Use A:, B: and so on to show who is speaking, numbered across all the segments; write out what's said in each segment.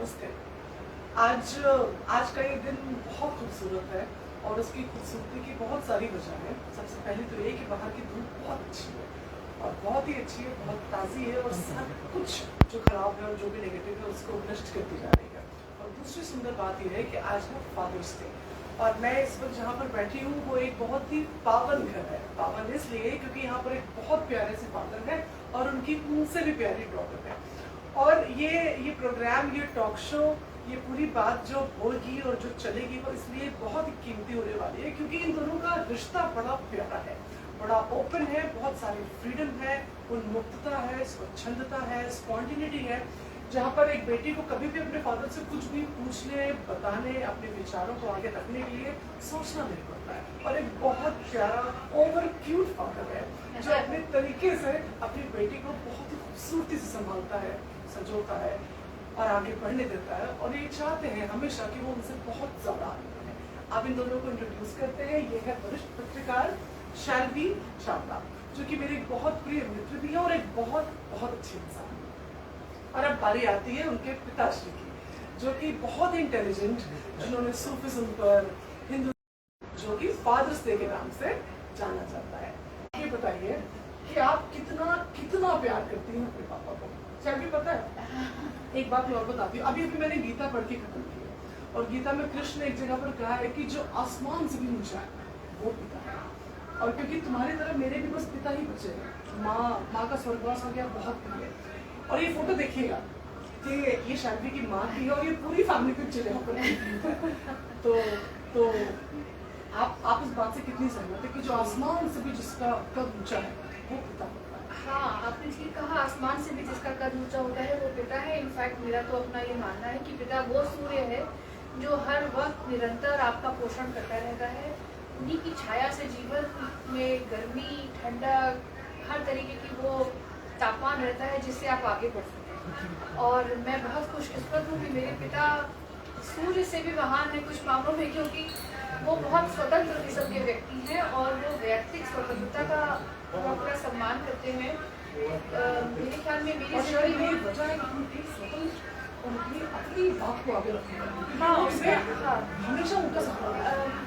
A: नमस्ते। आज आज का ये दिन बहुत खूबसूरत है और उसकी खूबसूरती की बहुत सारी वजह है। सबसे पहले तो ये कि बाहर की धूप बहुत अच्छी है और बहुत ही अच्छी है, बहुत ताज़ी है और सब कुछ जो खराब है और जो भी नेगेटिव है उसको नष्ट करती जा रही है। और दूसरी सुंदर बात यह है कि आज है फादर्स डे और मैं इस वक्त जहाँ पर बैठी हूँ वो एक बहुत ही पावन घर है। पावन इसलिए क्योंकि यहाँ पर एक बहुत प्यारे से फादर है और उनकी उनसे भी प्यारी डॉटर है। और ये प्रोग्राम, ये टॉक शो, ये पूरी बात जो होगी और जो चलेगी वो इसलिए बहुत ही कीमती होने वाली है क्योंकि इन दोनों का रिश्ता बड़ा प्यारा है, बड़ा ओपन है, बहुत सारी फ्रीडम है, उन्मुक्तता है, स्वच्छंदता है, स्पॉन्टिनिटी है, जहाँ पर एक बेटी को कभी भी अपने फादर से कुछ भी पूछने, बताने, अपने विचारों को आगे रखने के लिए सोचना नहीं पड़ता है। और एक बहुत प्यारा ओवर क्यूट फादर है जो अपने तरीके से अपनी बेटी को बहुत ही खूबसूरती से संभालता है, संजोता है और आगे बढ़ने देता है और ये चाहते हैं हमेशा कि वो उनसे बहुत ज़्यादा आगे बढ़े। आप इन दोनों को इंट्रोड्यूस करते हैं। ये है वरिष्ठ पत्रकार शैल्वी चावला जो कि मेरे बहुत प्रिय मित्र भी है और एक बहुत बहुत अच्छे इंसान। और अब बारी आती है उनके पिताश्री की जो कि बहुत इंटेलिजेंट, जिन्होंने सूफिज्म पर, हिंदू, जो कि फादर्स डे के नाम से जाना जाता है। ये बताइए कि आप कितना कितना प्यार करती हैं अपने पापा को। शैल्वी पता है एक बात मैं और बताती हूँ। अभी मैंने गीता पढ़ के खत्म की है और गीता में कृष्ण ने एक जगह पर कहा है कि जो आसमान से भी ऊंचा है वो पिता है। और क्योंकि तुम्हारी तरह मेरे भी बस पिता ही बचे हैं, माँ का स्वर्गवास हो गया बहुत पहले। और ये फोटो देखिएगा कि ये शैल्वी की माँ की है और ये पूरी फैमिली पिक्चर यहाँ पर तो आप इस बात से कितनी सहमत है कि जो आसमान से भी जिसका कद ऊंचा है वो पिता होता है?
B: हाँ, आपने ठीक कहा, आसमान से भी जिसका कद ऊंचा होता है वो पिता है। इनफैक्ट मेरा तो अपना ये मानना है कि पिता वो सूर्य है जो हर वक्त निरंतर आपका पोषण करता रहता है। उन्हीं की छाया से जीवन में गर्मी, ठंडक, हर तरीके की वो तापमान रहता है जिससे आप आगे बढ़ सकते हैं। और मैं बहुत खुशकिस्मत हूँ कि मेरे पिता सूर्य से भी महान है कुछ मामलों में, क्योंकि वो बहुत स्वतंत्र किस्म के व्यक्ति हैं और वो वैयक्तिक स्वतंत्रता का पूरा सम्मान करते हैं। मेरे ख्याल में मेरी जिंदगी में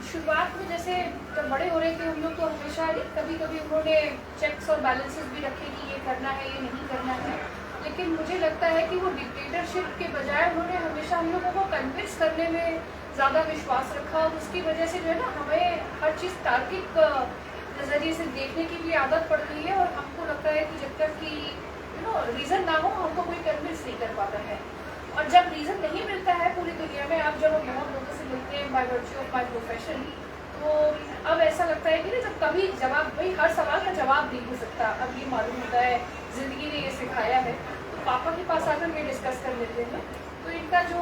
B: शुरुआत में जैसे जब बड़े हो रहे थे हम लोग तो हमेशा कभी कभी उन्होंने चेक्स और बैलेंसेस भी रखे कि ये करना है, ये नहीं करना है। लेकिन मुझे लगता है कि वो डिक्टेटरशिप के बजाय उन्होंने हमेशा हम लोगों को कन्विंस करने में ज़्यादा विश्वास रखा और उसकी वजह से जो है ना हमें हर चीज़ तार्किक नज़रिए से देखने की भी आदत पड़ गई है। और हमको लगता है कि जब तक कि रीज़न ना हो हमको कोई कन्विंस नहीं कर पाता है। और जब रीज़न नहीं मिलता है पूरी दुनिया में, आप जब बहुत लोगों से मिलते हैं by virtue of my profession, तो अब ऐसा लगता है कि ना जब कभी जवाब, भाई हर सवाल का जवाब नहीं हो सकता, अब ये मालूम होता है, ज़िंदगी ने ये सिखाया है, तो पापा के पास आकर ये डिस्कस कर लेते हैं। तो इनका जो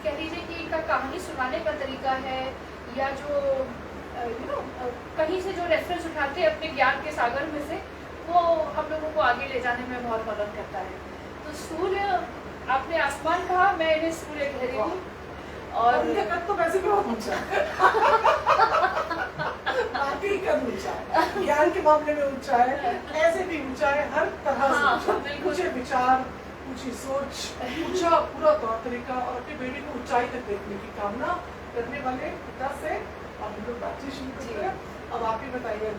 B: कह लीजिए कि इनका कहानी सुनाने का तरीका है या जो कहीं से जो रेफरेंस उठाते हैं अपने ज्ञान के सागर में से, वो हम लोगों को आगे ले जाने में बहुत मदद करता है। तो सूर्य, आपने आसमान कहा, मैं इन्हें सूर्य कह रही हूँ। और
A: उनका कद तो वैसे भी बहुत ऊंचा है बाकी कद ऊंचा है, ज्ञान के मामले में ऊंचा है, ऐसे भी ऊंचा है, हर तरह से ऊंचा है। ऊंचे विचार, ऊंची सोच, ऊंचा पूरा तौर तरीका और अपनी बेटी को ऊंचाई तक देखने की कामना करने वाले पिता से अब हम लोग बातचीत शुरू करते हैं। अब आप ही बताइए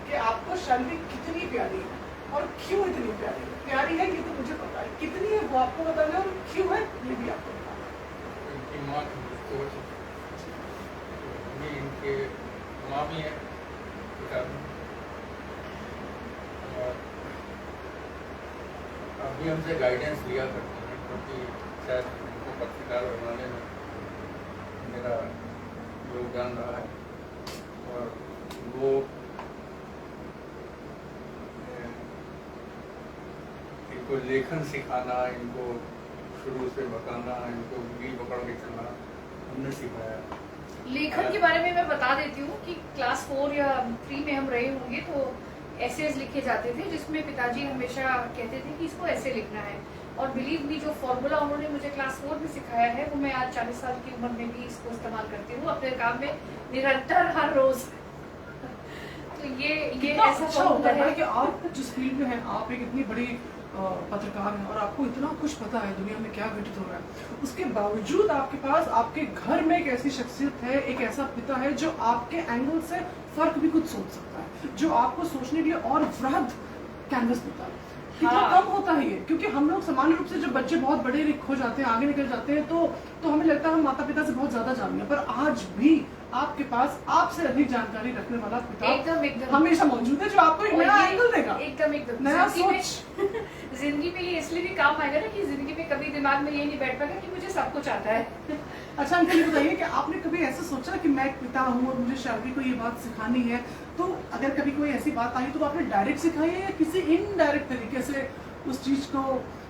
A: कि आपको शैल्वी कितनी प्यारी है और क्यों इतनी प्यारी है? प्यारी है ये तो मुझे पता है, कितनी है वो आपको बताना है और क्यों है ये भी आपको बताना है।
C: इनकी माँ की सोच, इनके माँ भी है, पिता भी। और अभी हमसे गाइडेंस लिया करते हैं क्योंकि शायद उनको पत्रकार बनाने में मेरा योगदान रहा है। और वो इनको लेखन सिखाना, इनको शुरू से बताना, इनको उंगली पकड़ के चलना हमने सिखाया।
B: लेखन के बारे में मैं बता देती हूँ कि क्लास 4 या 3 में हम रहे होंगे तो एसेज लिखे जाते थे जिसमें पिताजी हमेशा कहते थे कि इसको ऐसे लिखना है। और बिलीव मी, जो फॉर्मूला उन्होंने मुझे क्लास 4 में सिखाया है वो मैं आज 40 साल की उम्र में भी इसको इस्तेमाल करती हूँ अपने काम में निरंतर, हर रोज। तो ये ऐसा
A: अच्छा होता है कि आप जिस फील्ड में हैं, आप एक इतनी बड़ी पत्रकार हैं और आपको इतना कुछ पता है दुनिया में क्या घटित हो रहा है, उसके बावजूद आपके पास आपके घर में एक ऐसी शख्सियत है, एक ऐसा पिता है जो आपके एंगल से फर्क भी कुछ सोच सकता है, जो आपको सोचने के लिए और वृहद कैनवस देता है। कितना
B: हाँ।
A: कम होता है ये, क्योंकि हम लोग सामान्य रूप से जब बच्चे बहुत बड़े हो जाते हैं, आगे निकल जाते हैं, तो हमें लगता है हम माता पिता से बहुत ज्यादा जान गए, पर आज भी आपके पास आपसे अधिक जानकारी रखने वाला पिता
B: एकदम
A: हमेशा मौजूद है, जो आपको एक नया एंगल देगा,
B: एकदम
A: नया
B: जिंदगी
A: सोच।
B: में जिंदगी में ये इसलिए भी काम आएगा ना कि जिंदगी में कभी दिमाग में ये नहीं बैठ पाएगा कि मुझे सब कुछ आता है।
A: अच्छा अंकल, ये बताइए कि आपने कभी ऐसा सोचा कि मैं एक पिता हूँ और मुझे शालवी को ये बात सिखानी है, तो अगर कभी कोई ऐसी बात आई तो आपने डायरेक्ट सिखाई है या किसी इनडायरेक्ट तरीके से उस चीज को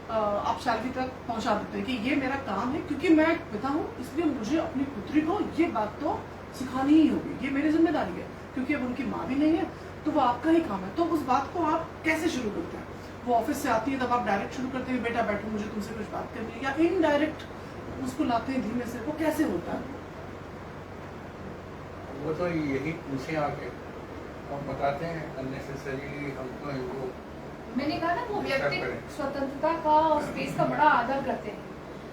A: आप शालवी तक पहुंचा देते हैं कि ये मेरा काम है, क्योंकि मैं एक पिता हूँ इसलिए मुझे अपनी पुत्री को ये बात तो सिखानी ही होगी, ये मेरी जिम्मेदारी है, क्योंकि अब उनकी माँ भी नहीं है तो वो आपका ही काम है। तो उस बात को आप कैसे शुरू करते हैं? वो ऑफिस से आती है तब आप डायरेक्ट शुरू करते हैं, बेटा बैठो मुझे तुमसे कुछ बात करनी है, या इनडायरेक्ट उसको लाते हैं धीमे से, वो कैसे होता है?
C: वो तो यही पूछे आके और बताते हैं अननेसेसरी हमको इनको।
B: मैंने कहा ना वो व्यक्तिगत स्वतंत्रता का और स्पेस का बड़ा आदर करते हैं,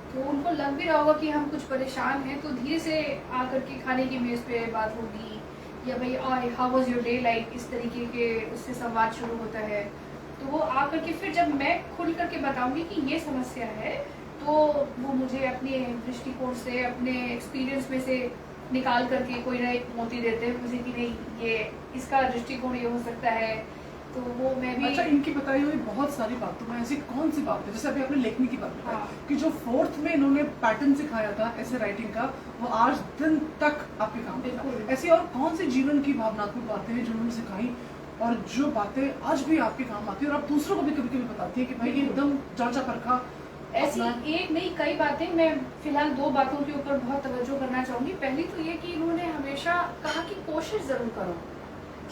B: तो उनको लग भी रहा होगा कि हम कुछ परेशान हैं तो धीरे से आकर के खाने की मेज पे बात होगी, या भाई how was your day like, इस तरीके के उससे संवाद शुरू होता है। तो वो आकर के फिर जब मैं खुल करके बताऊंगी कि ये समस्या है, तो वो मुझे अपने दृष्टिकोण से अपने एक्सपीरियंस में से निकाल करके कोई ना एक मोती देते हैं मुझे कि नहीं ये इसका दृष्टिकोण ये हो सकता है, तो वो मैं भी।
A: अच्छा, इनकी बताई हुई बहुत सारी बातों में ऐसी कौन सी बात है, जैसे अभी आपने लेखनी की बात बताई,
B: हाँ।
A: कि जो 4th में इन्होंने पैटर्न सिखाया था ऐसे राइटिंग का, वो आज दिन तक आपके काम में
B: बिल्कुल।
A: था। ऐसी और कौन सी जीवन की भावनात्मक बातें हैं जो उन्होंने सिखाई और जो बातें आज भी आपके काम आती है और आप दूसरों को भी कभी कभी बताती है कि भाई ये एकदम जांचा परखा?
B: ऐसी एक नहीं कई बातें, मैं फिलहाल 2 बातों के ऊपर बहुत तवज्जो करना चाहूंगी। पहली तो ये कि इन्होंने हमेशा कहा कि कोशिश जरूर करो,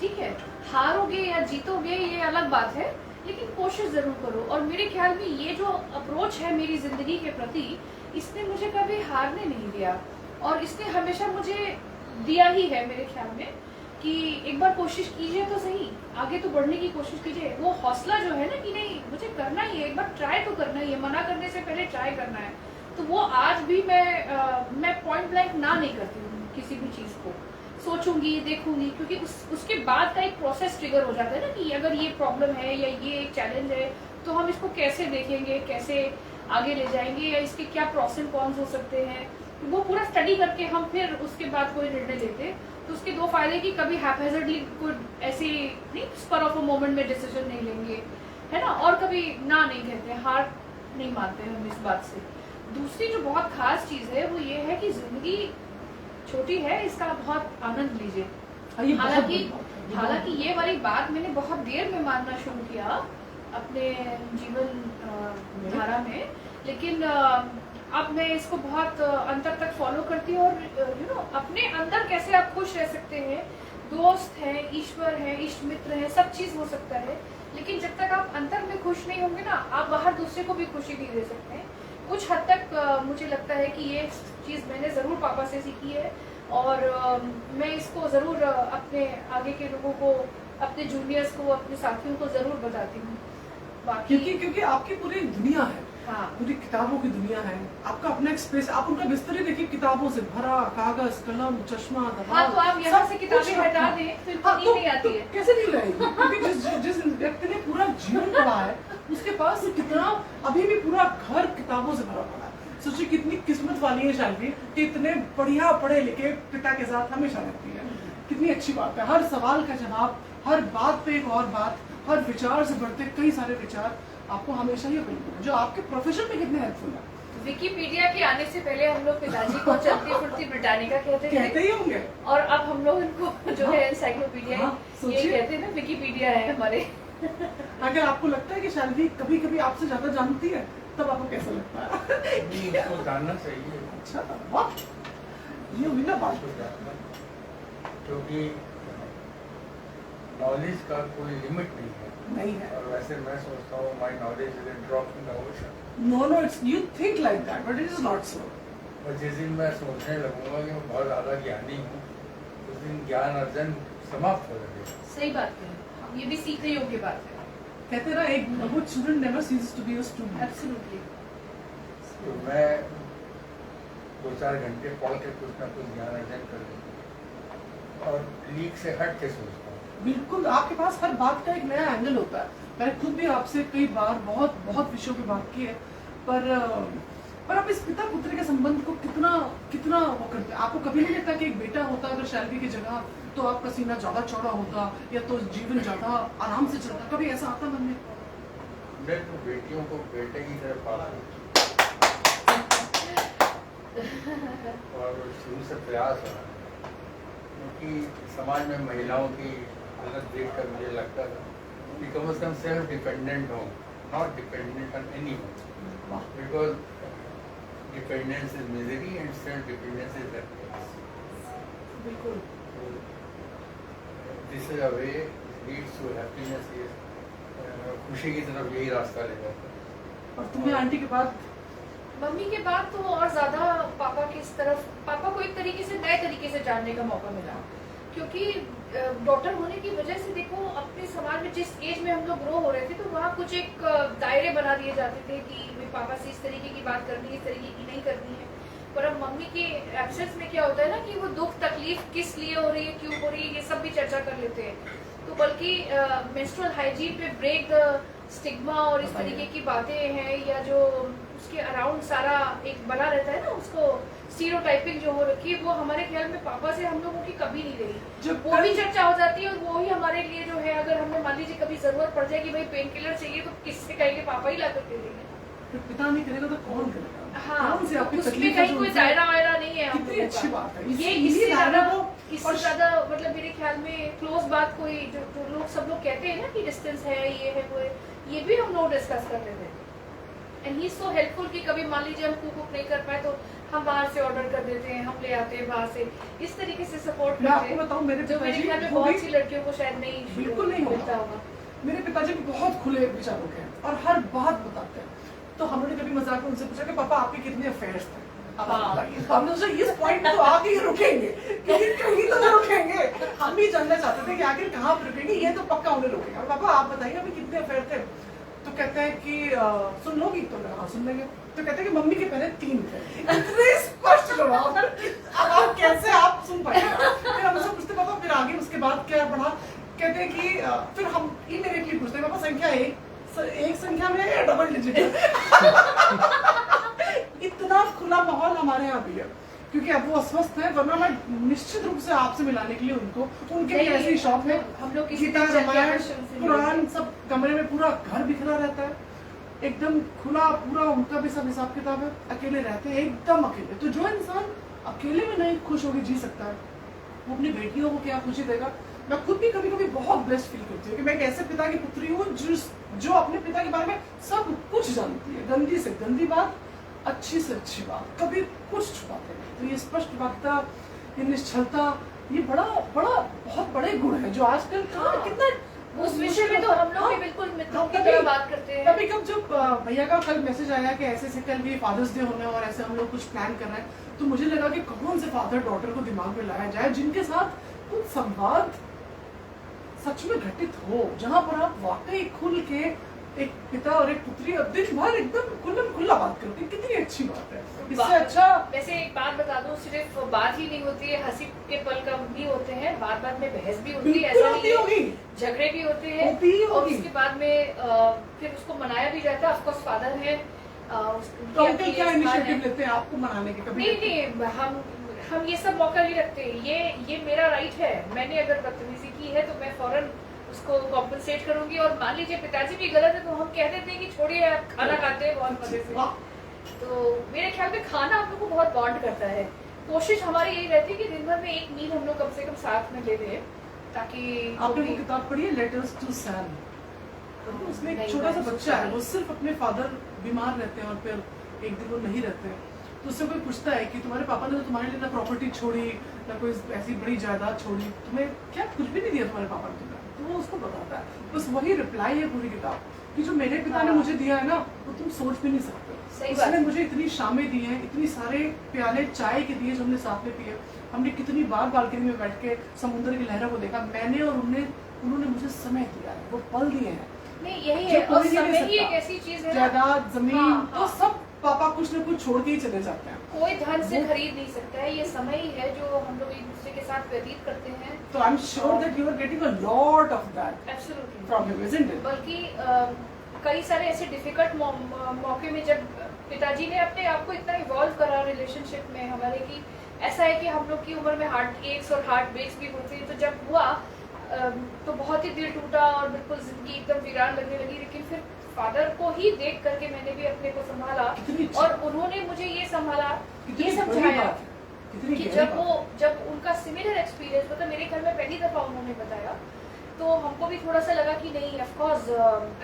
B: ठीक है, हारोगे या जीतोगे ये अलग बात है, लेकिन कोशिश जरूर करो। और मेरे ख्याल में ये जो अप्रोच है मेरी जिंदगी के प्रति, इसने मुझे कभी हारने नहीं दिया और इसने हमेशा मुझे दिया ही है मेरे ख्याल में कि एक बार कोशिश कीजिए तो सही, आगे तो बढ़ने की कोशिश कीजिए। वो हौसला जो है ना कि नहीं मुझे करना ही है, एक बार ट्राई तो करना ही है, मना करने से पहले ट्राई करना है, तो वो आज भी मैं पॉइंट ब्लैंक ना नहीं करती हूँ किसी भी चीज़ को, सोचूंगी देखूंगी, क्योंकि उसके बाद का एक प्रोसेस ट्रिगर हो जाता है ना कि अगर ये प्रॉब्लम है या ये एक चैलेंज है तो हम इसको कैसे देखेंगे, कैसे आगे ले जाएंगे, या इसके क्या प्रॉस एंड कॉन्स हो सकते हैं, वो पूरा स्टडी करके हम फिर उसके बाद कोई निर्णय लेते हैं। तो उसके 2 फायदे कि कभी हैपहेजर्डली कोई ऐसी नहीं स्पर ऑफ अ मोमेंट में डिसीजन नहीं लेंगे, है ना, और कभी ना नहीं कहते, हार नहीं मानते हम इस बात से। दूसरी जो बहुत खास चीज़ है वो ये है कि जिंदगी छोटी है, इसका बहुत आनंद लीजिए। हालांकि ये वाली बात मैंने बहुत देर में मानना शुरू किया अपने जीवन धारा में, लेकिन अब मैं इसको बहुत अंतर तक फॉलो करती हूँ। और अपने अंदर कैसे आप खुश रह सकते हैं, दोस्त है, ईश्वर है, इष्ट मित्र है, सब चीज़ हो सकता है, लेकिन जब तक आप अंतर में खुश नहीं होंगे ना, आप बाहर दूसरे को भी खुशी नहीं दे सकते हैं। कुछ हद तक मुझे लगता है कि ये चीज़ मैंने ज़रूर पापा से सीखी है और मैं इसको ज़रूर अपने आगे के लोगों को, अपने जूनियर्स को, अपने साथियों को ज़रूर बताती हूँ। बाकी
A: क्योंकि आपकी पूरी दुनिया है,
B: हाँ,
A: पूरी किताबों की दुनिया है, आपका अपना एक स्पेस, आप उनका बिस्तर ही देखिए किताबों से भरा, कागज, कलम, चश्मा,
B: हाँ, तो आप यहाँ से किताबें हटा दें तो इनको नींद नहीं आती है।
A: कैसे नहीं रहेगी? क्योंकि जिस व्यक्ति ने पूरा जीवन पढ़ा है उसके पास कितना, अभी भी पूरा घर किताबों से भरा पड़ा है। सोचिए कितनी किस्मत वाली है शालवी कि इतने बढ़िया पढ़े लिखे पिता के साथ हमेशा रहती है। कितनी अच्छी बात है, हर सवाल का जवाब, हर बात पे एक और बात, हर विचार से बढ़ते कई सारे विचार आपको हमेशा ही अवेलेबल है, जो आपके प्रोफेशन में कितने हेल्पफुल है।
B: विकिपीडिया के आने से पहले हम लोग पिताजी को चलती फुर्ती ब्रिटानिका
A: कहते ही होंगे,
B: और अब हम लोग इनको जो है एनसाइक्लोपीडिया ये कहते हैं ना, विकिपीडिया है हमारे।
A: अगर आपको लगता है कि शालवी कभी कभी आपसे ज्यादा जानती है तब आपको कैसा लगता है?
C: उसको जानना चाहिए।
A: अच्छा, वाह, ये हुई ना बात।
C: क्योंकि नॉलेज का कोई लिमिट नहीं है, और वैसे मैं सोचता हूँ my knowledge is a drop in the ocean.
A: No, it's, you think like that but it is not so.
C: और जिस दिन मैं सोचने लगूंगा कि मैं बहुत ज़्यादा ज्ञानी हूँ, उस दिन ज्ञान अर्जन समाप्त हो जाएगा।
B: सही बात है, ये भी सीखने योग्य बात है।
A: कहते हैं ना, एक good student never ceases to be a student.
B: Absolutely.
C: तो मैं 2-4 घंटे पढ़ के कुछ ना कुछ ज्ञान अर्जन कर लेता हूँ और लीक से हट के सोचता हूँ।
A: बिल्कुल, आपके पास हर बात का एक नया एंगल होता है। मैंने खुद भी आपसे कई बार बहुत बहुत विषयों पे बात की है, पर आप इस पिता पुत्र के संबंध को कितना कितना वो करते हैं? आपको कभी नहीं लगता कि एक बेटा होता अगर शैलवी की जगह, तो आपका सीना ज्यादा चौड़ा होता या तो जीवन ज्यादा आराम से चलता? कभी ऐसा आता मन में?
C: मैं तो बेटियों को बेटे की तरह पालता हूँ और शुरू से प्रयास रहा है, क्योंकि समाज में महिलाओं की हालत देख कर मुझे लगता था कि कम से कम सेल्फ डिपेंडेंट हो, not dependent on any one, because dependence is misery and self dependence is happiness.
A: बिल्कुल।
C: This is a way leads to happiness, खुशी की तरफ यही रास्ता ले जाता है।
A: और तुम्हें आंटी के बाद?
B: मम्मी के बाद तो और ज्यादा पापा की तरफ, पापा को एक तरीके से नए तरीके से जानने का मौका मिला, क्योंकि डॉटर होने की वजह से देखो अपने समाज में जिस एज में हम लोग ग्रो हो रहे थे, तो वहाँ कुछ एक दायरे बना दिए जाते थे कि भाई पापा से इस तरीके की बात करनी है, इस तरीके की नहीं करनी है। पर अब मम्मी के एब्सेंस में क्या होता है ना कि वो दुख तकलीफ किस लिए हो रही है, क्यों हो रही है, ये सब भी चर्चा कर लेते हैं। तो बल्कि मेंस्ट्रुअल हाइजीन पे ब्रेक द स्टिग्मा और इस तरीके की बातें हैं, या जो उसके अराउंड सारा एक बना रहता है ना, उसको स्टीरियोटाइपिंग जो हो रखी है, वो हमारे ख्याल में पापा से हम लोगों की कभी नहीं रही।
A: जब
B: वो भी चर्चा हो जाती है और वो ही हमारे लिए जो है, अगर हमें मान लीजिए कभी जरूरत पड़ जाए कि भाई पेन किलर चाहिए, तो किससे कहेंगे? पापा ही ला करके देंगे।
A: पिता नहीं करेगा तो कौन करेगा?
B: हाँ,
A: कौन से आपकी
B: उसमें
A: तकलीफ
B: कहीं कोई दायरा वायरा नहीं है। हम
A: कितनी
B: लोगों
A: अच्छी
B: का।
A: बात है।
B: ये
A: इसी
B: इससे
A: दायरे
B: ज्यादा
A: को
B: इससे
A: और
B: ज्यादा मतलब मेरे ख्याल में क्लोज बात कोई जो लोग सब लोग कहते हैं ना कि डिस्टेंस है, ये है, वो है, ये भी हम लोग डिस्कस कर रहे थे। And he is so helpful कि कभी मान लीजिए हम कुक नहीं कर पाए तो हम बाहर से ऑर्डर कर देते हैं, हम ले आते हैं बाहर से, इस तरीके से सपोर्ट
A: मैं
B: करते
A: आपको
B: हैं,
A: बताऊं, मेरे
B: जो मेरे ख्याल में
A: पिताजी
B: बहुत सी लड़कियों को शायद नहीं
A: बिल्कुल नहीं
B: मिलता
A: होगा।
B: होगा।
A: मेरे पिताजी बहुत खुले विचारों के हैं और हर बात बताते हैं। तो हमने कभी मजाक में उनसे पूछा कि पापा आपके कितने अफेयर्स थे? अब आप बताइए। हमने उनसे इस पॉइंट पे तो आके ही रुकेंगे, क्योंकि कहीं तो रुकेंगे। हम भी जानना चाहते थे कि आखिर कहाँ पे रुकेंगे, ये तो पक्का उन्हें रुकेगा। और पापा आप बताइए अभी कितने अफेयर थे? तो कहते हैं कि सुन लोगी? तो हाँ सुन लेंगे। तो कहते हैं कि मम्मी के पहले 3 थे। इतने स्पष्ट जवाब, अब आप कैसे आप सुन पाएंगे? फिर हम उससे पूछते पापा फिर आगे उसके बाद क्या बढ़ा? कहते हैं कि फिर हम इनडायरेक्टली पूछते हैं पापा संख्या एक संख्या में है या डबल डिजिट है? इतना खुला माहौल हमारे यहाँ भी है, क्योंकि अब वो अस्वस्थ है, वरना मैं निश्चित रूप से आपसे मिलाने के लिए उनके भी ऐसी शौक है।
B: हम लोग
A: गीता रामायण पुराण सब कमरे में, पूरा घर बिखरा रहता है, एकदम खुला पूरा। उनका भी सब हिसाब किताब है, अकेले रहते हैं एकदम अकेले। तो जो इंसान अकेले में नहीं खुश होकर जी सकता है, वो अपनी बेटियों को क्या खुशी देगा? मैं खुद भी कभी कभी बहुत ब्लेस्ड फील करती हूँ कि मैं एक ऐसे पिता की पुत्री हूँ जो अपने पिता के बारे में सब कुछ जानती है, गंदी से गंदी बात, अच्छी से अच्छी बात, कभी कुछ छुपाते नहीं। तो ये स्पष्ट वक्ता, ये निश्चलता, ये बड़ा बड़ा बहुत बड़े गुण है जो आजकल कितना
B: उस विषय में तो हम लोग भी बिल्कुल मित्रों की तरह बात करते हैं।
A: कभी कब जब भैया का कल मैसेज आया कि ऐसे ऐसे कल भी फादर्स डे होने और ऐसे हम लोग कुछ प्लान कर रहे हैं, तो मुझे लगा कि कौन से फादर डॉटर को दिमाग में लाया जाए जिनके साथ कुछ संवाद सच में घटित हो, जहाँ पर आप वाकई खुल के एक पिता और एक पुत्री दिन भर एकदम खुला बात करते हैं। कितनी अच्छी बात है। इससे अच्छा
B: वैसे एक बात बता दूं, सिर्फ बात ही नहीं होती है, हंसी के पल कम भी होते हैं, बात में बहस भी होती है, ऐसा नहीं है, झगड़े भी होते हैं, और उसके बाद में फिर उसको मनाया भी जाता है। ऑफकोर्स फादर है,
A: तो अंकल क्या इनिशिएटिव लेते हैं आपको मनाने के? कभी
B: नहीं, हम ये सब मौका नहीं रखते। ये मेरा राइट है, मैंने अगर बदतमीजी की है तो मैं फौरन उसको कॉम्पनसेट करूंगी। और मान लीजिए पिताजी भी गलत है तो हम कह देते हैं कि छोड़िए, आप खाना खाते हैं बहुत मजे से। तो मेरे ख्याल में खाना हम लोग को बहुत बॉन्ड करता है। कोशिश हमारी यही रहती है कि दिन भर में एक मील हम लोग कम से कम साथ में ले लें, ताकि
A: आपने वो किताब पढ़ी है लेटर्स टू सैम? उसमें एक छोटा सा बच्चा है, वो सिर्फ अपने फादर बीमार रहते हैं और फिर एक दिन वो नहीं रहते हैं, तो उससे कोई पूछता है कि तुम्हारे पापा ने तो तुम्हारे लिए ना प्रॉपर्टी छोड़ी, ना कोई ऐसी बड़ी जायदाद छोड़ी, तुम्हें क्या कुछ भी नहीं दिया तुम्हारे पापा ने तुम्हें? तो वो उसको बताता है, बस वही रिप्लाई है पूरी किताब कि जो मेरे पिता ने मुझे दिया है ना, वो तुम सोच भी नहीं सकते। उसने मुझे इतनी शामें दी हैं, इतनी सारे प्याले चाय के दिए जो हमने साथ में पिए, हमने कितनी बार बालकनी में बैठ के समुद्र की लहरों को देखा, मैंने और उन्होंने मुझे समय दिया है, वो पल दिए हैं।
B: नहीं यही
A: जो
B: है,
A: कोई
B: और
A: नहीं ले
B: समय ही
A: सकता।
B: एक ऐसी चीज है ना,
A: जायदाद, जमीन,
B: हाँ,
A: तो
B: हाँ।
A: सब पापा कुछ न कुछ छोड़ के ही चले जाते हैं।
B: कोई धन से
A: वो-
B: खरीद नहीं सकता है, ये समय ही है जो हम लोग एक दूसरे के साथ व्यतीत करते हैं।
A: तो I am sure that you are getting a lot of that
B: absolutely.
A: From him, isn't it?
B: बल्कि कई सारे ऐसे डिफिकल्ट मौके में जब पिताजी ने अपने आप को इतना इवॉल्व करा रिलेशनशिप में हमारे की, ऐसा है कि हम लोग की उम्र में हार्ट एक्स और हार्ट ब्रेक्स भी होते हैं, तो जब हुआ तो बहुत ही दिल टूटा और बिल्कुल जिंदगी एकदम वीरान लगने लगी। लेकिन फिर फादर को ही देख करके मैंने भी अपने को संभाला,
A: कितनी अच्छी-
B: और उन्होंने मुझे ये संभाला,
A: कितनी
B: ये
A: बड़ी
B: समझाया
A: बात है, कितनी
B: कि
A: गहरी
B: जब उनका सिमिलर एक्सपीरियंस मतलब मेरे घर में पहली दफा उन्होंने बताया, तो हमको भी थोड़ा सा लगा कि नहीं, ऑफ कोर्स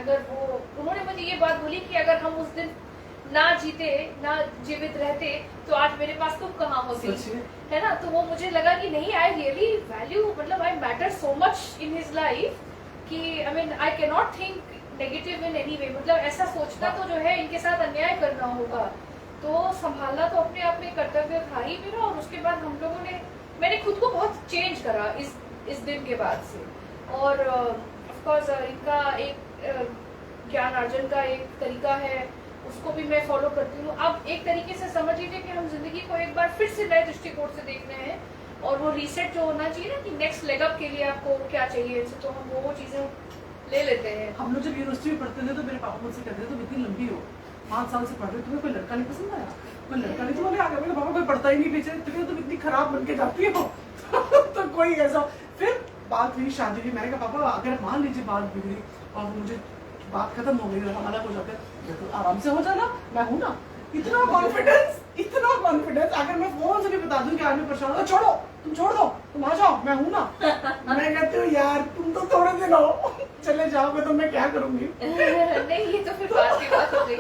B: अगर वो, उन्होंने मुझे ये बात बोली कि अगर हम उस दिन ना जीते, ना जीवित रहते, तो आज मेरे पास तुम कहाँ होती,
A: बात है।
B: है ना। तो वो मुझे लगा कि नहीं, आई रियली वैल्यू, मतलब I matter so much in his life कि I mean I can not think negative in any way, मतलब ऐसा सोचना तो जो है इनके साथ अन्याय करना होगा, तो संभालना तो अपने आप में कर्तव्य था ही मेरा। और उसके बाद हम लोगों ने, मैंने खुद को बहुत चेंज करा इस दिन के बाद से। और ऑफ कोर्स इनका एक ज्ञान अर्जन का एक तरीका है, उसको भी मैं फॉलो करती हूँ। अब एक तरीके से समझ लीजिए कि हम जिंदगी को एक बार फिर से नए दृष्टिकोण से देखने हैं, और वो रीसेट जो होना चाहिए ना कि नेक्स्ट लेग अप के लिए आपको क्या चाहिए, तो हम वो चीजें ले लेते हैं।
A: हम लोग जब यूनिवर्सिटी में पढ़ते थे तो मेरे पापा मुझसे कहते थे तुम इतनी लंबी हो, 5 साल से पढ़ रहे हो, तुम्हें कोई लड़का नहीं पसंद आया? कोई लड़का नहीं तुम्हारे आगे? मेरे पापा कोई पढ़ता ही नहीं पीछे, तुम इतनी खराब बन के जाती हो। तो कोई ऐसा, फिर बात हुई, शादी की, मैंने कहा पापा अगर मान लीजिए बात बिगड़ी और मुझे बात खत्म हो गई, हम अलग हो जाते, तो आराम से हो जाना, मैं हूँ ना। इतना कॉन्फिडेंस, इतना कॉन्फिडेंस, अगर मैं फोन से भी बता दूं कि आज मैं परेशान हूं, छोड़ो, तुम छोड़ दो, तुम आ जाओ, मैं हूं ना। मैं कहती हूँ यार तुम तो थोड़े दिन हो, चले जाओगे तो मैं क्या करूंगी?
B: नहीं, ये तो फिर बात की बात हो गई।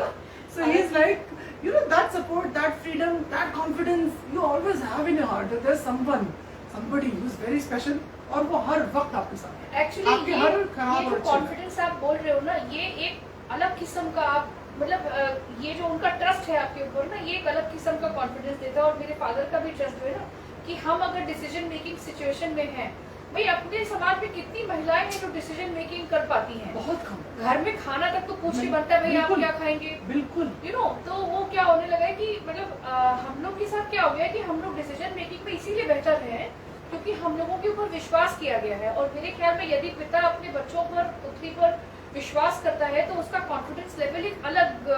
A: So he's like, you know, that support, that freedom, that confidence you always have in your heart that there's somebody who's very special, और वो हर वक्त आपके साथ है।
B: एक्चुअली
A: आपके हर खराब
B: ये
A: और
B: जो
A: अच्छे
B: कॉन्फिडेंस आप बोल रहे हो ना, ये एक अलग किस्म का, आप मतलब ये जो उनका ट्रस्ट है आपके ऊपर ना, ये एक अलग किस्म का कॉन्फिडेंस देता है। और मेरे फादर का भी ट्रस्ट है ना कि हम अगर डिसीजन मेकिंग सिचुएशन में हैं, भाई अपने समाज में कितनी महिलाएं हैं जो डिसीजन मेकिंग कर पाती हैं।
A: बहुत कम।
B: घर में खाना तक तो पूछ के
A: नहीं,
B: बनता है, भाई आप
A: बिल्कुल।
B: क्या खाएंगे,
A: बिल्कुल।
B: You know. तो वो क्या होने लगा है कि मतलब हम लोग के साथ क्या हो गया है कि हम लोग डिसीजन मेकिंग में इसीलिए बेहतर हैं क्योंकि हम लोगों के ऊपर विश्वास किया गया है। और मेरे ख्याल में यदि पिता अपने बच्चों पर, पुत्री पर विश्वास करता है तो उसका कॉन्फिडेंस लेवल एक अलग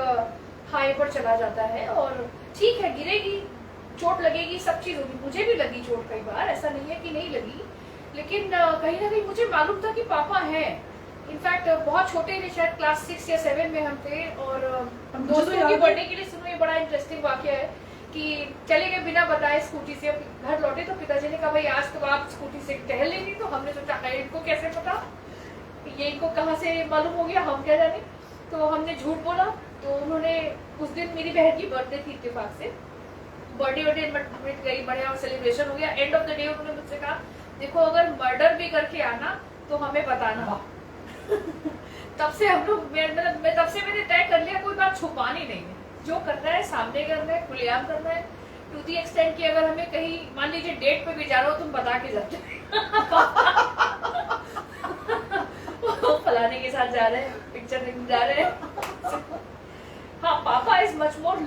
B: हाई पर चला जाता है। और ठीक है, गिरेगी, चोट लगेगी, सब चीज होगी, मुझे भी लगी चोट कई बार, ऐसा नहीं है कि नहीं लगी, लेकिन कहीं ना कहीं मुझे मालूम था कि पापा हैं। इनफैक्ट बहुत छोटे थे, शायद क्लास 6 या 7 में हम थे। और
A: मुझे तो
B: दोस्तों
A: याद
B: की
A: है-
B: बर्थडे के लिए सुनो, ये बड़ा इंटरेस्टिंग वाकया है कि चले गए बिना बताए स्कूटी से, अब घर लौटे तो पिताजी ने कहा भाई आज तो आप स्कूटी से टहल लेंगी। तो हमने सोचा है इनको कैसे पता, ये इनको कहाँ से मालूम हो गया, हम क्या जाने। तो हमने झूठ बोला। तो उन्होंने, उस दिन मेरी बहन की बर्थडे थी, इत्तेफाक से बर्थडे मिट गई, बढ़िया सेलिब्रेशन हो गया। एंड ऑफ द डे उन्होंने मुझसे कहा देखो अगर मर्डर भी करके आना तो हमें बताना। तब से हम लोग, मतलब तब से मैंने तय कर लिया कोई बात छुपानी नहीं है, जो करना है सामने करना है, खुलेआम करना है। टू दी एक्सटेंड कि अगर हमें कहीं मान लीजिए डेट पे भी जा रहे हो, तुम बता के जाते फलाने के साथ जा रहे हैं, पिक्चर देखने जा रहे हैं। हाँ, पापा is much more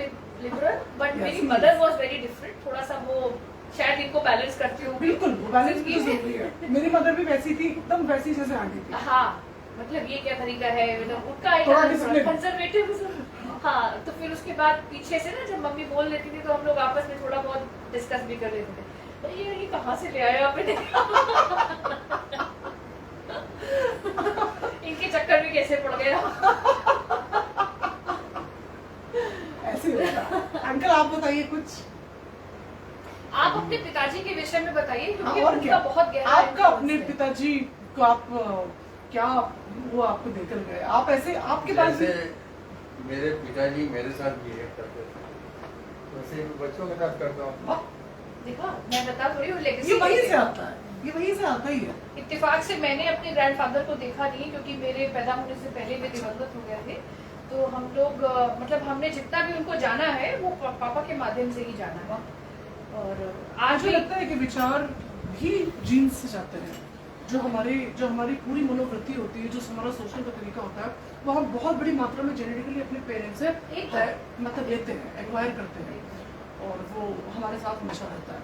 B: liberal, but मेरी मदर वॉज वेरी डिफरेंट। थोड़ा सा वो शायद इनको बैलेंस करती हूँ।
A: बिल्कुल, वो बैलेंस भी जरूरी है। मेरी मदर भी वैसी थी, एकदम वैसी जैसे आंटी थी।
B: हाँ, मतलब ये क्या तरीका है, मतलब उनका
A: थोड़ा
B: एक
A: discipline।
B: कंजर्वेटिव। हाँ, तो फिर उसके बाद पीछे से ना जब मम्मी बोल लेती थी तो हम लोग आपस में थोड़ा बहुत डिस्कस भी कर लेते थे, तो ये कहाँ से ले आए आपने इनके चक्कर में कैसे पड़ गया।
A: ऐसे होता। अंकल आप बताइए कुछ।
B: आप अपने पिताजी के विषय में बताइए क्योंकि
A: और
B: उनका
A: क्या?
B: बहुत गहरा
A: आपका
B: influence
A: अपने
B: है।
A: पिताजी को आप क्या वो आपको देकर गए, आप ऐसे आपके पास भी
C: जैसे मेरे पिताजी मेरे साथ बिहेव करते थे, वैसे मैं बच्चों के साथ करता हूँ।
A: वाह,
B: देखा, मैं बता तो रही हूँ, legacy
A: ये वहीं
B: है।
A: से आता है, ये वहीं से आता ही है।
B: इत्तेफाक से मैंने अपने ग्रैंडफादर को देखा नहीं क्योंकि मेरे पैदा होने से पहले वे दिवंगत हो गए थे। तो हम लोग मतलब हमने जितना भी उनको जाना है वो पापा के माध्यम से ही जाना है। और आज
A: मुझे
B: भी
A: लगता है कि विचार भी जीन्स से जाते हैं। जो हमारी पूरी मनोवृत्ति होती है, जो हमारा सोचने का तरीका होता है, वो हम बहुत बड़ी मात्रा में जेनेटिकली अपने पेरेंट्स से मतलब लेते हैं, एक्वायर करते हैं, और वो हमारे साथ हमेशा रहता है।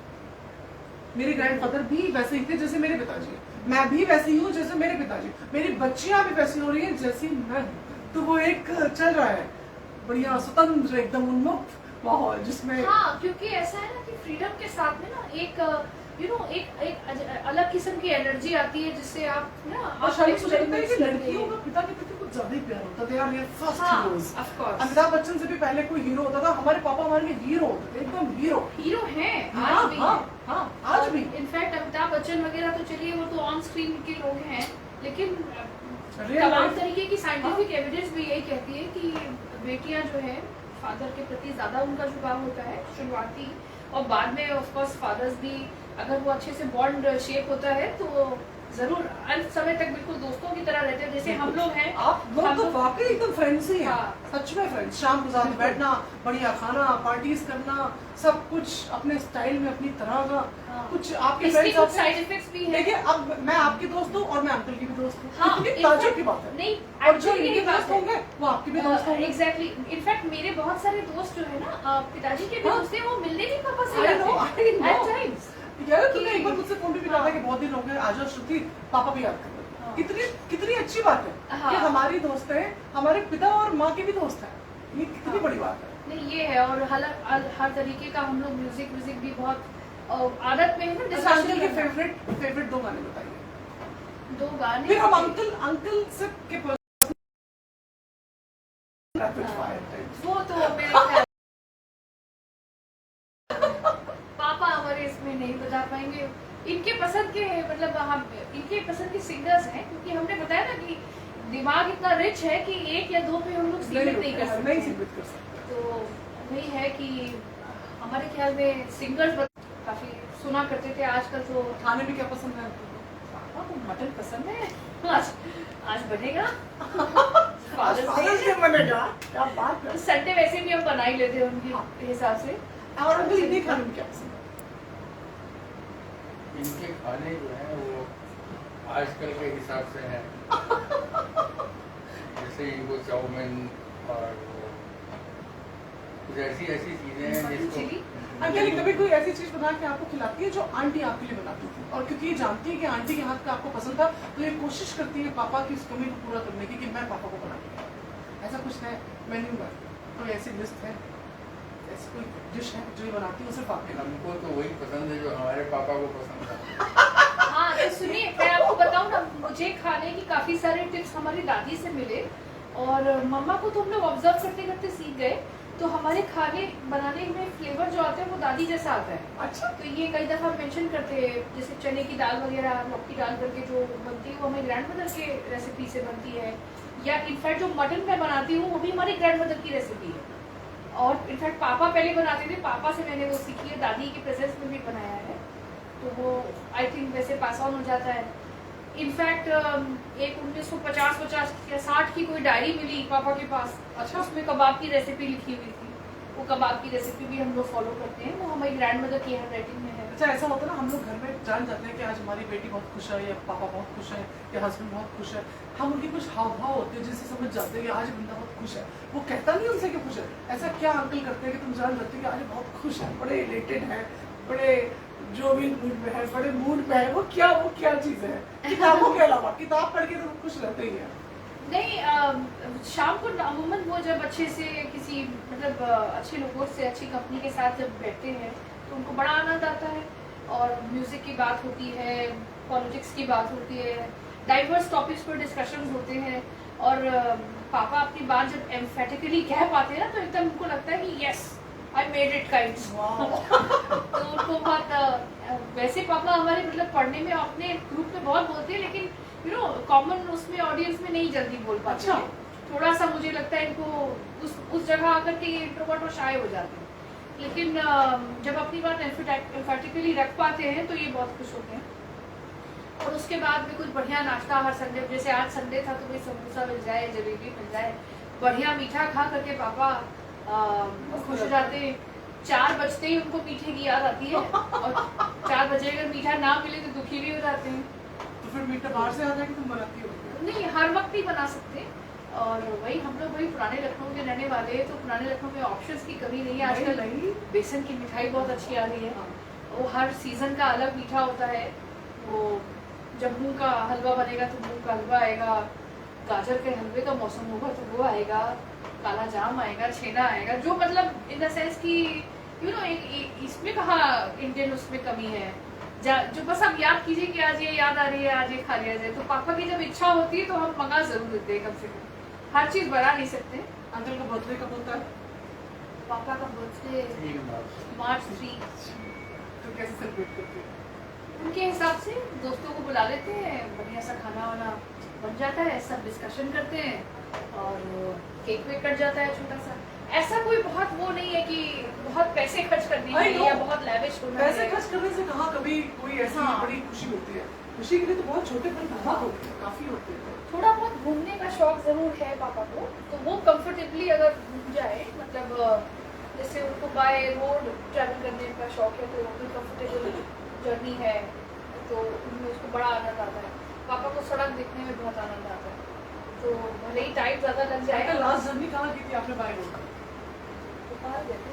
A: मेरे ग्रैंडफादर भी वैसे ही थे जैसे मेरे पिताजी, मैं भी वैसी हूँ जैसे मेरे पिताजी, मेरी बच्चियां भी वैसी हो रही हैं जैसी मैं हूँ। तो वो एक चल रहा है बढ़िया स्वतंत्र एकदम उन्मुक्त माहौल जिसमें
B: हाँ, क्योंकि ऐसा है ना कि फ्रीडम के साथ में ना एक एक अलग किस्म की एनर्जी आती है जिससे आप ना
A: और शायद मुझे लगता है कि लड़कियों का पिता के प्रति कुछ ज्यादा ही प्यार होता है। यार first heroes,
B: of course
A: Amitabh Bachchan से भी पहले कोई हीरो होता था, हमारे पापा हमारे लिए हीरो होते थे, एकदम
B: हीरो हैं
A: हाँ,
B: आज भी।
A: हाँ, आज भी।
B: इनफैक्ट अमिताभ बच्चन वगैरह तो चलिए वो तो ऑन स्क्रीन के लोग हैं, लेकिन
A: Real
B: तमाम
A: life-
B: तरीके की साइंटिफिक एविडेंस भी यही कहती है कि बेटियां जो है फादर के प्रति ज्यादा उनका झुकाव होता है शुरुआती, और बाद में ऑफ कोर्स फादर्स भी अगर वो अच्छे से बॉन्ड शेप होता है तो जरूर अंत समय तक बिल्कुल दोस्तों की तरह रहते हैं जैसे हम लोग हैं।
A: आप लोग
B: हम
A: तो
B: लोग-
A: वाकई एकदम फ्रेंड्स ही हैं,
B: हाँ।
A: सच में फ्रेंड्स। शाम को साथ बैठना, बढ़िया खाना, पार्टीज करना, सब कुछ अपने स्टाइल में अपनी तरह का।
B: हाँ।
A: कुछ आपके
B: इसके
A: फ्रेंड्स
B: कुछ
A: आपके
B: साइड इफेक्ट्स भी हैं।
A: देखिए, अब मैं आपकी दोस्त हूँ और मैं अंकल की भी दोस्त हूँ,
B: हाँ,
A: कितनी
B: in
A: ताज्जुब
B: fact-
A: की बात है।
B: नहीं,
A: और जो
B: actually
A: इनके
B: यही बात
A: दोस्त
B: है।
A: होंगे वो आपके भी दोस्त होंगे।
B: एग्जैक्टली, इनफैक्ट मेरे बहुत सारे दोस्त जो है ना पिताजी के भी
A: हाँ।
B: दोस्त हैं, वो मिलने भी पापा से
A: I know,
B: जाते हैं
A: I know।
B: at times।
A: यार
B: कि-
A: तुमने एक बार मुझसे फोन भी मिला था
B: हाँ।
A: कि बहुत दिन हो गए, आ जाओ श्रुति, पापा भी याद कर लो।
B: हाँ।
A: कितनी अच्छी बात है
B: हाँ।
A: कि हमारी दोस्त है, हमारे पिता और माँ की भी दोस्त है। ये कितनी
B: हाँ।
A: बड़ी बात है।
B: नहीं ये है, और हर तरीके का हम लोग म्यूजिक भी बहुत आदत में है ना
A: अच्छा, अंकल के
B: discussion करना।
A: फेवरेट 2 गाने बताइए।
B: 2 गाने
A: फिर हम अंकल से के रैपिड
B: हाँ।
A: Fire type.
B: वो तो मेरे ख्याल पापा हमारे इसमें नहीं बता पाएंगे। इनके पसंद के मतलब हम इनके पसंद के सिंगर्स हैं, क्योंकि हमने बताया ना कि दिमाग इतना रिच है कि 1 या 2 पे हम लोग सीमित नहीं कर सकते।
A: नहीं सीमित कर सकते।
B: तो वही है कि हमारे ख्याल में सिंगर्स काफी सुना करते थे, आजकल तो
A: खाने में क्या पसंद है आपको?
B: पापा को मटन पसंद है। आज बनेगा
A: आज फादर्स डे मनेगा, क्या बात है।
B: संडे वैसे भी हम बना ही लेते हैं उनके हिसाब से।
A: और अंकल इन्हीं खाने में क्या पसंद है?
C: इनके खाने जो हैं वो आजकल के हिसाब से हैं। जैसे इनको चाउमीन और वो कुछ ऐसी चीजें हैं जिसको
B: चिली?
A: अंकल कभी कोई ऐसी चीज बना के आपको खिलाती है जो आंटी आपके लिए बनाती थी, और क्योंकि ये जानती है कि आंटी के हाथ का आपको पसंद था, तो ये कोशिश करती है पापा की उस कमी को पूरा करने की कि मैं पापा को बना के खिलाऊं। ऐसा कुछ है मेन्यू में? कोई ऐसी लिस्ट है, ऐसी कोई डिश है जो ये बनाती है सिर्फ आपके लिए?
C: हमको तो वही पसंद है जो हमारे पापा को पसंद था।
B: हाँ तो सुनिए, मैं आपको बताऊँ ना, मुझे खाने की काफी सारे टिप्स हमारी दादी से मिले, और मम्मा को तो हम लोग ऑब्जर्व करते करते सीख गए। तो हमारे खाने बनाने में फ्लेवर जो आता है वो दादी जैसा आता है।
A: अच्छा।
B: तो ये कई दफा मेंशन करते हैं, जैसे चने की दाल वगैरह लौकी डाल करके जो बनती है वो हमारी ग्रैंडमदर के रेसिपी से बनती है, या इनफैक्ट जो मटन मैं बनाती हूँ वो भी हमारी ग्रैंडमदर की रेसिपी है। और इनफैक्ट पापा पहले बनाते थे, पापा से मैंने वो सीखी है, दादी के प्रेजेंस में भी बनाया है, तो वो आई थिंक वैसे पास ऑन हो जाता है। इनफैक्ट एक 1950 या 60 की कोई डायरी मिली पापा के पास,
A: अच्छा।
B: उसमें कबाब की रेसिपी लिखी हुई थी। वो कबाब की रेसिपी भी हम लोग फॉलो करते हैं, वो हमारी ग्रैंडमदर की हैंड राइटिंग में है।
A: अच्छा, ऐसा होता है ना, हम लोग घर में जान जाते हैं कि आज हमारी बेटी बहुत खुश है, या पापा बहुत खुश है, या हस्बैंड बहुत खुश है। हम उनके कुछ हाव भाव होते हैं जिससे समझ जाते हैं कि आज बंदा बहुत खुश है। वो कहता नहीं उनसे कि खुश है, ऐसा क्या अंकल करते हैं कि तुम जान जाते हो कि आज बहुत खुश है, बड़े इलेटेड है, बड़े जो भी मूड में है, बड़े मूड में है। वो क्या चीज है किताबों के अलावा? किताब पढ़ के तो खुश रहते ही है।
B: नहीं, शाम को अमूमन वो जब अच्छे से किसी मतलब अच्छे लोगों से अच्छी कंपनी के साथ जब बैठते हैं तो उनको बड़ा आनंद आता है, और म्यूजिक की बात होती है, पॉलिटिक्स की बात होती है, डाइवर्स टॉपिक्स पर डिस्कशंस होते हैं, और पापा अपनी बात जब एम्फेटिकली कह पाते हैं ना तो एकदम उनको लगता है कि yes I made it kind. तो उनको बहुत वैसे पापा हमारे मतलब पढ़ने में अपने ग्रुप में बहुत बोलते हैं, लेकिन यू नो कॉमन उसमें ऑडियंस में नहीं जल्दी बोल पाते।
A: अच्छा।
B: थोड़ा सा मुझे लगता है इनको उस जगह आकर के इंट्रोवर्ट और शाय हो जाते हैं, लेकिन जब अपनी बात एम्फेटिकली रख पाते हैं तो ये बहुत खुश होते हैं। और उसके बाद में कुछ बढ़िया नाश्ता हर संडे, जैसे आज संडे था तो कोई समोसा मिल जाए, जलेबी मिल जाए, बढ़िया मीठा खा करके पापा खुश हो जाते हैं। 4 बजते ही उनको मीठे की याद आती है, और 4 बजे अगर मीठा ना मिले तो दुखी भी हो जाते हैं।
A: तो तो फिर मीठा बाहर से आता है कि तुम बनाती हो?
B: नहीं, हर वक्त नहीं बना सकते। और वही हम लोग वही पुराने लखनऊ के रहने वाले हैं, तो पुराने लखनऊ में ऑप्शंस की कमी नहीं है आजकल।
A: नहीं।
B: बेसन की मिठाई बहुत अच्छी आ रही है।
A: हाँ।
B: वो हर सीजन का अलग मीठा होता है। वो जब मूंग का हलवा बनेगा तो मूंग का हलवा आएगा, गाजर के हलवे का मौसम होगा तो वो आएगा, काला जाम आएगा, छेना आएगा, जो मतलब इन द सेंस कि यू नो इसमें कहाँ इंडियन उसमें कमी है। जो बस आप याद कीजिए कि आज ये याद आ रही है, आज ये खा लिया जाए। तो पापा की जब इच्छा होती है तो हम मंगा जरूर देते हैं, कम से कम। हर चीज बना नहीं सकते।
A: अंकल का बर्थडे कब होता है?
B: पापा का बर्थडे
C: 3 मार्च।
B: मार्च 3।
A: तो कैसे सेलिब्रेट करते हैं?
B: उनके हिसाब से दोस्तों को बुला लेते हैं, बढ़िया सा खाना वाना बन जाता है, सब डिस्कशन करते हैं और केक वेक कट जाता है छोटा सा। ऐसा कोई बहुत वो नहीं है कि बहुत पैसे खर्च करने
A: I
B: चाहिए
A: know।
B: या बहुत लैविश होना
A: पैसे
B: है।
A: खर्च करने से कहाँ कभी कोई ऐसी
B: हाँ।
A: बड़ी खुशी होती है। खुशी के लिए तो बहुत छोटे पल बहुत होते हैं, काफी होते हैं।
B: थोड़ा बहुत घूमने का शौक जरूर है पापा को, तो वो कंफर्टेबली अगर घूम जाए, मतलब जैसे उनको बाय रोड ट्रैवल करने का शौक है तो भी कंफर्टेबल जर्नी है, तो उनमें उसको बड़ा आनंद आता है। पापा को सड़क देखने में बहुत आनंद आता है, तो भले ही टाइम ज़्यादा लग जाए।
A: लास्ट जर्नी कहाँ की थी आपने बाय रोड?
B: तो बाहर गए थे।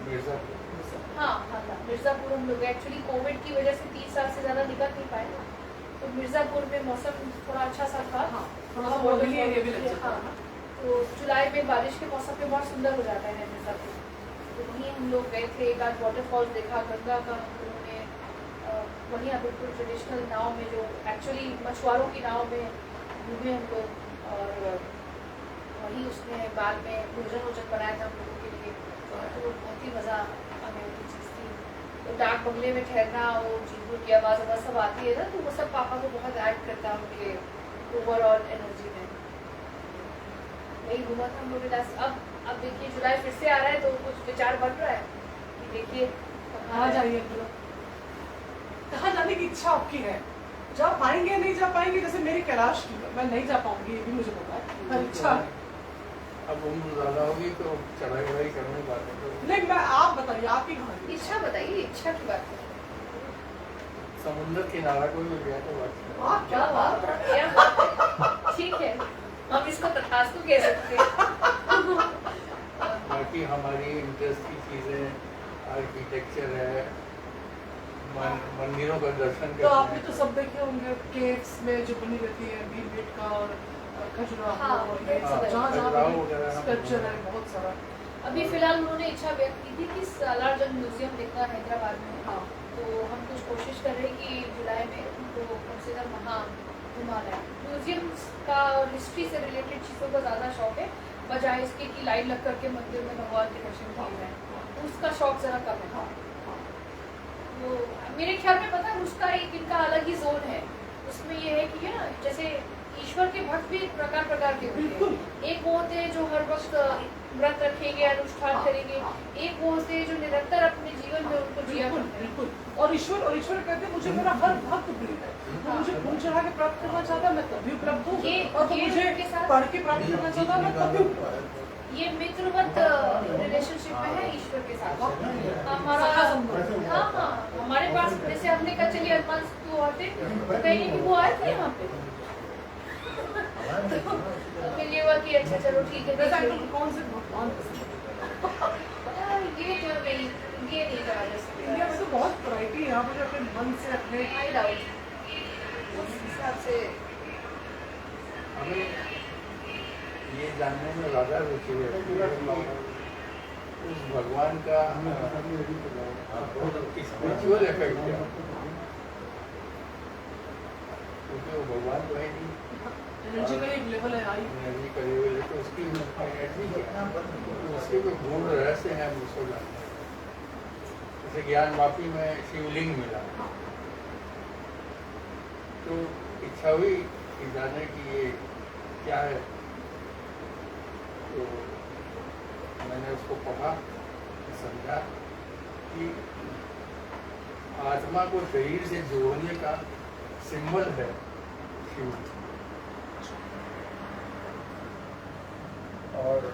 C: मिर्जापुर।
B: हाँ हाँ हाँ, मिर्ज़ापुर हम लोग एक्चुअली कोविड की वजह से 3 साल से ज़्यादा निकल नहीं पाए, तो मिर्ज़ापुर में मौसम थोड़ा अच्छा सा था।
A: हाँ, थोड़ा सा बहुत ही एरिया भी लग जाता है ना।
B: तो जुलाई में बारिश के मौसम में बहुत सुंदर हो जाता है मिर्ज़ापुर, तो वहीं हम लोग गए थे। एक आध वाटरफॉल देखा, गंगा का हम लोगों ने वहीं बिल्कुल ट्रेडिशनल नाव में, जो एक्चुअली मछुआरों की नाव में घूमे हम लोग, और वहीं उसने बाद में भोजन वोजन बनाया था हम लोगों के लिए, तो बहुत ही मज़ा आने वाली चीज़ थी। तो डाक बंगले में ठहरना, वो झींगुर की आवाज़ वगैरह सब आती है ना, तो वो सब पापा को बहुत ऐड करता है उनके ओवरऑल एनर्जी में। वही घूमा था हम लोग लास्ट। अब देखिए जुलाई फिर से आ रहा है, तो कुछ विचार बन रहा है कि देखिए
A: कहाँ जाइए अंकल? कहाँ जाने की इच्छा आपकी है? जा पाएंगे नहीं जा पाएंगे, जैसे मेरी कैलाश की है, मैं नहीं जा पाऊंगी ये भी मुझे पता है, पर इच्छा है।
C: अब उम्र ज़्यादा होगी तो चढ़ाई वढ़ाई करने बात है तो
A: नहीं, मैं आप बताइए आपकी कहानी।
B: इच्छा बताइए, इच्छा की बात है।
C: समुद्र किनारा कोई मिल गया तो बात है।
A: वाह, क्या बात है।
B: क्या बात है। ठीक है, हम इसको तथास्तु कह सकते हैं।
C: बाकी हमारी इंटरेस्ट की चीज़ें आर्किटेक्चर है, मंदिरों का दर्शन
A: तो आपने
C: करना
A: तो सब देखे होंगे केव्स में जो बनी रहती है भीम बेटका और खजुराहो
B: हाँ,
A: और ये
B: हाँ,
A: सब जहाँ
C: खजुराहो वगैरह हम
A: स्कल्पचर है बहुत सारा।
B: अभी फिलहाल उन्होंने इच्छा व्यक्त की थी कि सालार जंग म्यूजियम देखना हैदराबाद में,
A: हाँ,
B: तो हम कुछ कोशिश कर रहे हैं कि जुलाई में उनको कम से कम वहाँ घुमाना है। म्यूजियम्स का और हिस्ट्री से रिलेटेड चीज़ों का ज़्यादा शौक है, बजाय इसके कि लाइन लग करके मंदिर में भगवान के दर्शन किए जाए, उसका शौक ज़रा कम है। तो मेरे ख्याल में पता है उसका एक इनका अलग ही जोन है, उसमें ये है कि ना जैसे ईश्वर के भक्त भी प्रकार प्रकार के होते हैं। एक वो होते हैं जो हर वक्त व्रत रखेंगे, अनुष्ठान करेंगे, एक वो होते हैं जो निरंतर अपने जीवन में उनको जिया
A: बिल्कुल
B: करते हैं।
A: बिल्कुल। और ईश्वर कहते हैं मुझे मेरा हर भक्त प्रिय है, वो मुझे फूल चढ़ा के प्राप्त करना चाहता है मैं तभी उपलब्ध हूँ, और तो
B: ये
A: मुझे
B: उनके साथ-
A: पढ़ के प्राप्त करना चाहता है मैं तभी उपलब्ध हूँ।
B: ये मित्रवत रिलेशनशिप में है ईश्वर के साथ हमारा।
A: सखा संबंध।
B: हाँ हाँ, हमारे पास जैसे हमने कहा चलिए हनुमान तो आते, तो कहेंगे कि वो आए थे यहाँ पे, तो फिर ये हुआ कि अच्छा चलो ठीक है
A: वैसे
B: देखिए।
A: आपको कौन से भगवान पसंद है?
B: ये तो नहीं, ये नहीं कहा जा
A: इंडिया में
B: सकता।
A: तो बहुत वैरायटी है, यहाँ पे जो अपने मन से अपने
B: आई डाउट उस हिसाब से।
C: हमें ये जानने में ज़्यादा रुचि है कि उस भगवान का स्पिरिचुअल इफेक्ट क्या है, क्योंकि वो भगवान तो है नहीं,
A: एनर्जी का एक लेवल है हाई।
C: एनर्जी का लेवल है, तो उसकी एनर्जी उसके कोई गूढ़ रहस्य हैं हम उसको जानते हैं। जैसे ज्ञान वापी में शिवलिंग मिला, तो इच्छा हुई कि जाने कि ये क्या है, तो मैंने उसको पढ़ा, समझा कि आत्मा को शरीर से जोड़ने का सिंबल है शिव, और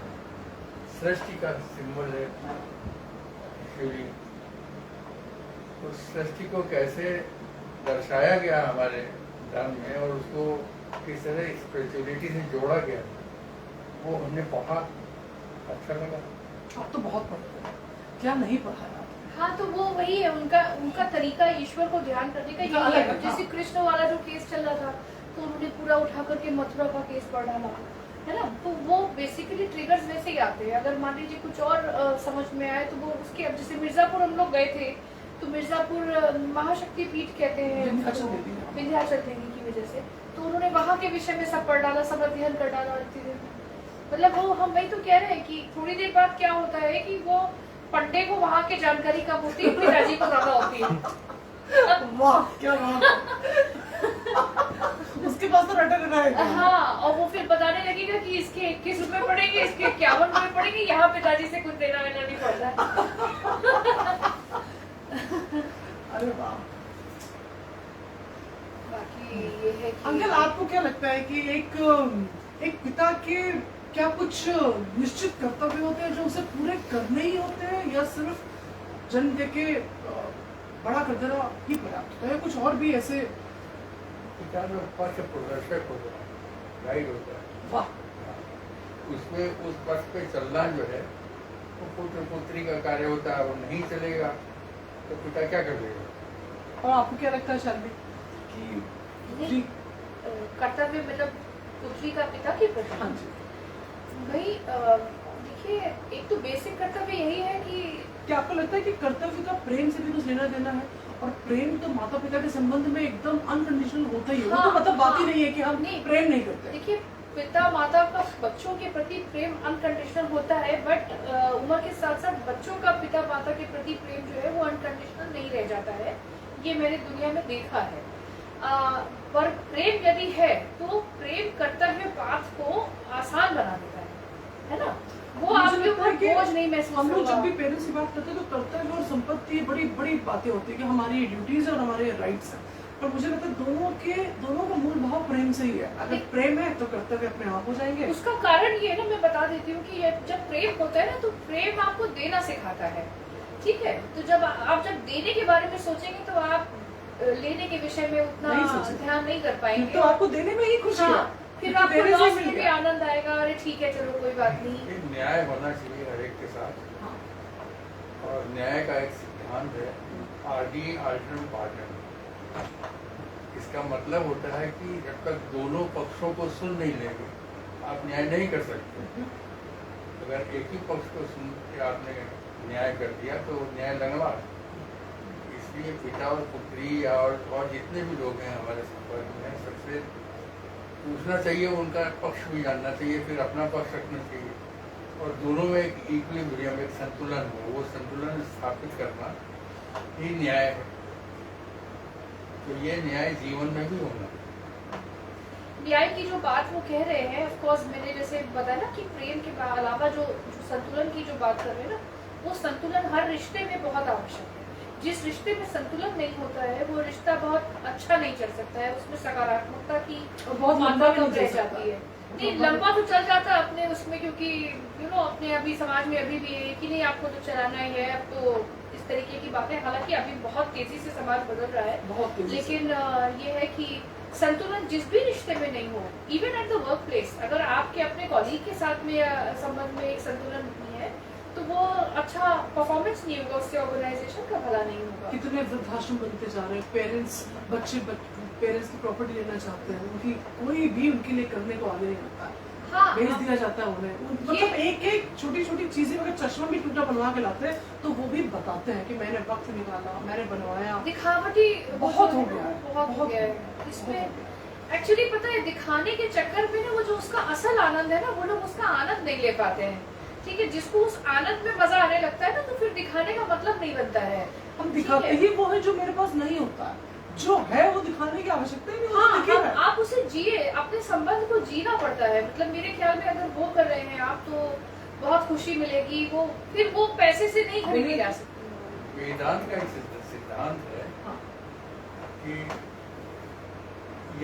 C: सृष्टि का सिंबल है शिवलिंग। तो सृष्टि को कैसे दर्शाया गया हमारे धर्म में और उसको किस तरह स्पिरिचुअलिटी से जोड़ा गया, वो हमने पढ़ा, अच्छा लगा।
A: आप तो बहुत पढ़ते हैं, क्या नहीं पढ़ा है आपने?
B: हाँ, तो वो वही है उनका तरीका ईश्वर को ध्यान करने का यही
A: अलग
B: है।
A: है,
B: अब जैसे
A: हाँ।
B: कृष्ण वाला जो केस चल रहा था, तो उन्होंने पूरा उठा करके मथुरा का केस पढ़ डाला, है ना। तो वो बेसिकली ट्रिगर्स वैसे ही आते हैं। अगर मान लीजिए कुछ और समझ में आए तो वो उसके, अब जैसे मिर्जापुर हम लोग गए थे, तो मिर्जापुर महाशक्ति पीठ कहते हैं
A: विंध्याचल देवी है।
B: विंध्याचल देवी की वजह से, तो उन्होंने वहाँ के विषय में सब पढ़ डाला, सब अध्ययन कर डाला और चीजें। मतलब वो हम वही तो कह रहे हैं कि थोड़ी देर बाद क्या होता है कि वो पंडे को वहाँ की जानकारी कम होती है, पिताजी को ज्यादा होती है।
A: वाह क्या बात है। उसके पास तो रटा रटा है।
B: हाँ, और वो फिर बताने लगेगा कि इसके 21 रुपए पड़ेंगे, इसके 51 रुपए पड़ेंगे, यहाँ पिताजी से कुछ देना वेना नहीं पड़ता।
A: अरे वाह।
B: बाकी ये है कि
A: अंकल आपको क्या लगता है कि एक पिता के क्या कुछ निश्चित कर्तव्य होते हैं जो उसे पूरे करने ही होते हैं, या सिर्फ जन्म देके बड़ा कर देना ही पर्याप्त होता है? कुछ और भी ऐसे?
C: पिता जो पथ प्रदर्शक होता है, गाइड होता है,
A: वाह।
C: उसमें उस पथ पे चलना जो है वो पुत्र पुत्री का कार्य होता है। वो नहीं चलेगा तो पिता क्या कर देगा?
A: और आपको क्या लगता है शालिनी कि जी?
B: कर्तव्य मतलब पुत्री का पिता के प्रति?
A: हाँ जी।
B: भाई देखिए, एक तो बेसिक कर्तव्य यही है कि
A: क्या आपको लगता है कि कर्तव्य का प्रेम से भी कुछ लेना देना है? और प्रेम तो माता पिता के संबंध में एकदम अनकंडीशनल होता ही है। वो तो
B: हाँ,
A: मतलब बात ही
B: हाँ।
A: नहीं है कि हम
B: नहीं।
A: प्रेम नहीं करते।
B: देखिए, पिता माता का बच्चों के प्रति प्रेम अनकंडीशनल होता है, बट उम्र के साथ साथ बच्चों का पिता माता के प्रति प्रेम जो है वो अनकंडीशनल नहीं रह जाता है। ये मैंने दुनिया में देखा है। पर प्रेम यदि है तो प्रेम कर्तव्य पाठ को आसान बना देता है ना। वो
A: मुझे
B: आपके
A: लगता है
B: ऊपर
A: कि
B: बोझ नहीं महसूस
A: हम लोग
B: होगा।
A: जब भी पेरेंट्स की बात करते हैं तो कर्तव्य और संपत्ति बड़ी बड़ी बातें होती है कि हमारी ड्यूटीज और हमारे राइट्स हैं। पर मुझे लगता है दोनों का मूल भाव प्रेम से ही है। अगर प्रेम है तो कर्तव्य अपने आप हो जाएंगे।
B: उसका कारण ये है ना, मैं बता देती हूँ कि जब प्रेम होता है ना तो प्रेम आपको देना सिखाता है, ठीक है। तो जब आप देने के बारे में सोचेंगे तो आप लेने के विषय में उतना
A: नहीं सोचेंगे।
B: ध्यान नहीं कर पाएंगे।
A: तो आपको देने में ही खुशी है।
B: हाँ, फिर
A: क्योंकि
B: आपको
A: देने से ही
B: लॉस
A: मिल
B: में भी
A: गया।
B: आनंद आएगा, अरे ठीक है चलो कोई बात नहीं।
C: एक न्याय होना चाहिए हर एक के साथ।
A: हाँ।
C: और न्याय का एक सिद्धांत है आर्डी आल्टरम पार्टन। इसका मतलब होता है कि जब तक दोनों पक्षों को सुन नहीं लेंगे आप न्याय नहीं कर सकते। अगर एक ही पक्ष को सुन के आपने न्याय कर दिया तो न्याय लंगड़ा। इसलिए पिता और पुत्री और जितने भी लोग हैं हमारे संपर्क में, सबसे पूछना चाहिए, उनका पक्ष भी जानना चाहिए, फिर अपना पक्ष रखना चाहिए और दोनों में एक इक्विलिब्रियम, एक संतुलन हो। वो संतुलन स्थापित करना ही न्याय है। तो ये न्याय जीवन में भी होना।
B: न्याय की जो बात वो कह रहे हैं, ऑफ कोर्स मैंने जैसे बताया ना कि प्रेम के अलावा जो संतुलन की जो बात कर रहे हैं ना, वो संतुलन हर रिश्ते में बहुत आवश्यक है। जिस रिश्ते में संतुलन नहीं होता है वो रिश्ता बहुत अच्छा नहीं चल सकता है, उसमें सकारात्मकता की
A: और बहुत
B: मात्रा
A: लंबा भी
B: कम
A: नहीं
B: रह
A: चल
B: जाती
A: सकता।
B: है। नहीं, लंबा तो चल जाता है अपने उसमें, क्योंकि अपने अभी समाज में अभी भी है कि नहीं आपको तो चलाना ही है, अब तो इस तरीके की बातें। हालांकि अभी बहुत तेजी से समाज बदल रहा है,
A: बहुत तेजी से।
B: लेकिन ये है कि संतुलन जिस भी रिश्ते में नहीं हो, even at the work place, अगर आपके अपने कॉलीग के साथ में संबंध में एक संतुलन नहीं है तो वो अच्छा परफॉर्मेंस नहीं होगा, उससे ऑर्गेनाइजेशन का भला नहीं होगा।
A: कितने वृद्धाश्रम बनते जा रहे हैं। पेरेंट्स पेरेंट्स की प्रॉपर्टी लेना चाहते हैं, उनकी कोई भी उनके लिए करने को आगे नहीं आता है।
B: हाँ,
A: भेज
B: हाँ।
A: दिया जाता है उन्हें। मतलब एक छोटी छोटी चीजें, अगर चश्मा भी टूटा बनवा के लाते हैं तो वो भी बताते हैं कि मैंने वक्त निकाला, मैंने बनवाया।
B: दिखावटी
A: बहुत हो गया है,
B: बहुत हो गया है इसमें। एक्चुअली पता है, दिखाने के चक्कर में ना वो जो उसका असल आनंद है ना, वो लोग उसका आनंद नहीं ले पाते हैं, ठीक है। जिसको उस आनंद में मजा आने लगता है ना, तो फिर दिखाने का मतलब नहीं बनता है।
A: हम दिखाते ही वो है जो मेरे पास नहीं होता है, जो है वो दिखाने की आवश्यकता ही नहीं
B: हाँ,
A: होती है।
B: आप उसे जिए, अपने संबंध को जीना पड़ता है। मतलब मेरे ख्याल में अगर वो कर रहे हैं आप, तो बहुत खुशी मिलेगी। वो फिर वो पैसे से नहीं खरीदी जा सकती।
C: वेदांत का एक सिद्धांत है
A: हाँ।
C: कि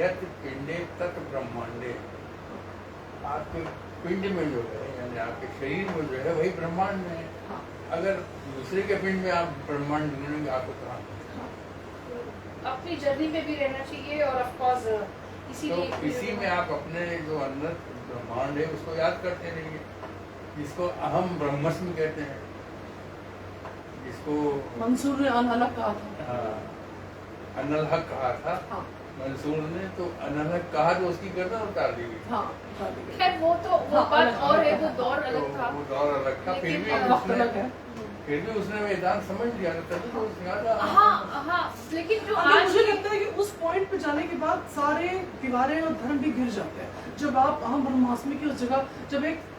C: यत् पिंडे तत् ब्रह्मांडे। आपके पिंड में जो है, यानी आपके शरीर में जो है, वही ब्रह्मांड में है।
A: हाँ।
C: अगर दूसरे के पिंड में आप ब्रह्मांड ढूंढेंगे आपको कहाँ?
B: अपनी जर्नी में भी रहना चाहिए और ऑफ कोर्स
C: तो
B: इसीलिए
C: इसी में आप अपने जो अंदर ब्रह्मांड है उसको याद करते रहिए, जिसको अहम ब्रह्मस्मि कहते हैं, जिसको
A: मंसूर ने अनहलक कहा था।
C: अनलहक कहा था
A: हाँ
C: मंसूर ने, तो अनलहक कहा जो उसकी गर्दन उतार दी गई।
A: हाँ उठा दी गई।
B: खैर वो तो वो
A: हाँ,
B: बात
A: अलग
B: और है,
A: अलग
B: वो
A: है।
B: दौर
C: तो
B: अलग था।
C: वो दौर अलग था, फिर
B: लेकिन
C: भी
A: अब वक्त अलग है।
C: फिर भी उसने वेदांत समझ लिया था, तभी तो उसने कहा
B: हाँ हाँ, लेकिन जो
A: अभी
B: आज
A: मुझे लगता है कि उस पॉइंट पे जाने के बाद सारे दीवारें और धर्म भी गिर जाते हैं। जब आप हम ब्रह्मास्मि की उस जगह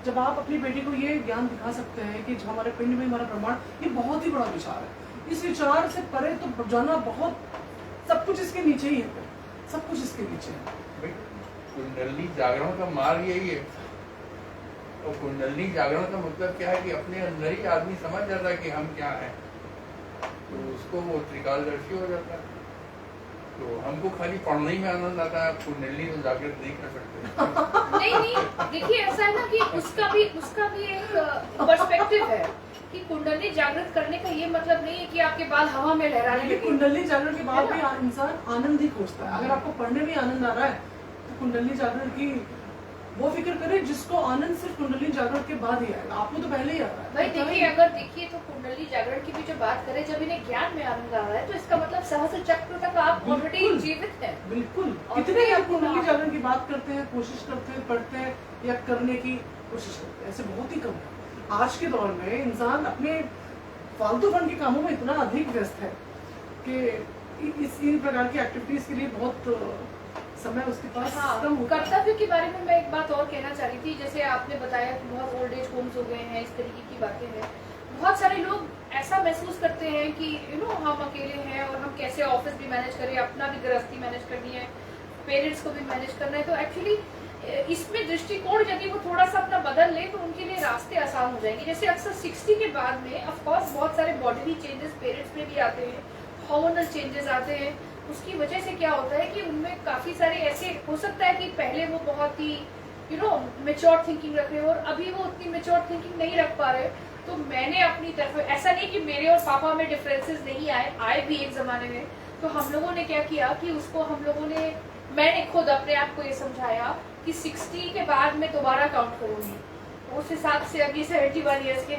A: जब आप अपनी बेटी को ये ज्ञान दिखा सकते हैं कि जो हमारे पिंड में हमारा ब्रह्मांड, ये बहुत ही बड़ा विचार है। इस विचार से परे तो जाना बहुत, सब कुछ इसके नीचे ही है, सब कुछ इसके नीचे है।
C: भाई कुंडली जागरण का मार्ग यही है। और कुंडली जागरण का मतलब क्या है कि अपने अंदर ही आदमी समझ जाता है कि हम क्या हैं, तो उसको वो त्रिकालदर्शी हो जाता है। तो हमको खाली पढ़ने में आनंद आता है, कुंडली तो जागृत नहीं कर सकते।
B: नहीं देखिए ऐसा है ना कि उसका भी एक पर्सपेक्टिव है कि कुंडली जागृत करने का ये मतलब नहीं है कि आपके बाल हवा में लहराने
A: लेकिन
B: लगे।
A: कुंडली जागरण के बाद भी इंसान आनंद ही खोजता है। अगर आपको पढ़ने में आनंद आ रहा है तो कुंडली जागरण की वो फिक्र करें जिसको आनंद सिर्फ कुंडली जागरण के बाद ही आएगा, आपको तो पहले ही आ रहा है।
B: भाई देखिए, अगर देखिए तो कुंडली जागरण की भी जो बात करें, जब इन्हें ज्ञान में आनंद आ रहा है तो इसका मतलब सहस्त्र चक्र तक आप ऑलरेडी
A: बिल्कुल।
B: जीवित हैं।
A: बिल्कुल,
B: और
A: कितने
B: फिर
A: आप कुंडली
B: हाँ।
A: जागरण की बात करते हैं, कोशिश करते हैं, पढ़ते हैं या करने की कोशिश करते हैं, ऐसे बहुत ही कम है। आज के दौर में इंसान अपने फालतू फन के कामों में इतना अधिक व्यस्त है कि इन प्रकार की एक्टिविटीज के लिए बहुत समय उसके पास
B: हाँ,
A: कम होता है।
B: कर्तव्य के बारे में मैं एक बात और कहना चाह रही थी। जैसे आपने बताया कि बहुत ओल्ड एज होम्स हो गए हैं, इस तरीके की बातें हैं। बहुत सारे लोग ऐसा महसूस करते हैं कि हम अकेले हैं और हम कैसे ऑफिस भी मैनेज करें, अपना भी गृहस्थी मैनेज करनी है, पेरेंट्स को भी मैनेज करना है। तो एक्चुअली इसमें दृष्टिकोण यदि वो थोड़ा सा अपना बदल ले तो उनके लिए रास्ते आसान हो जाएंगे। जैसे अक्सर 60 के बाद में ऑफ कोर्स बहुत सारे बॉडीली चेंजेस पेरेंट्स में भी आते हैं, हार्मोनल चेंजेस आते हैं। उसकी वजह से क्या होता है कि उनमें काफी सारे ऐसे हो सकता है कि पहले वो बहुत ही मेच्योर थिंकिंग रख रहे हो और अभी वो उतनी मेच्योर थिंकिंग नहीं रख पा रहे। तो मैंने अपनी तरफ, ऐसा नहीं कि मेरे और पापा में डिफरेंसेस नहीं आए भी एक जमाने में। तो हम लोगों ने क्या किया कि उसको मैंने खुद अपने आप को ये समझाया कि 60 के बाद मैं दोबारा काउंट करूंगी। उस हिसाब से अभी 71 ईयर्स के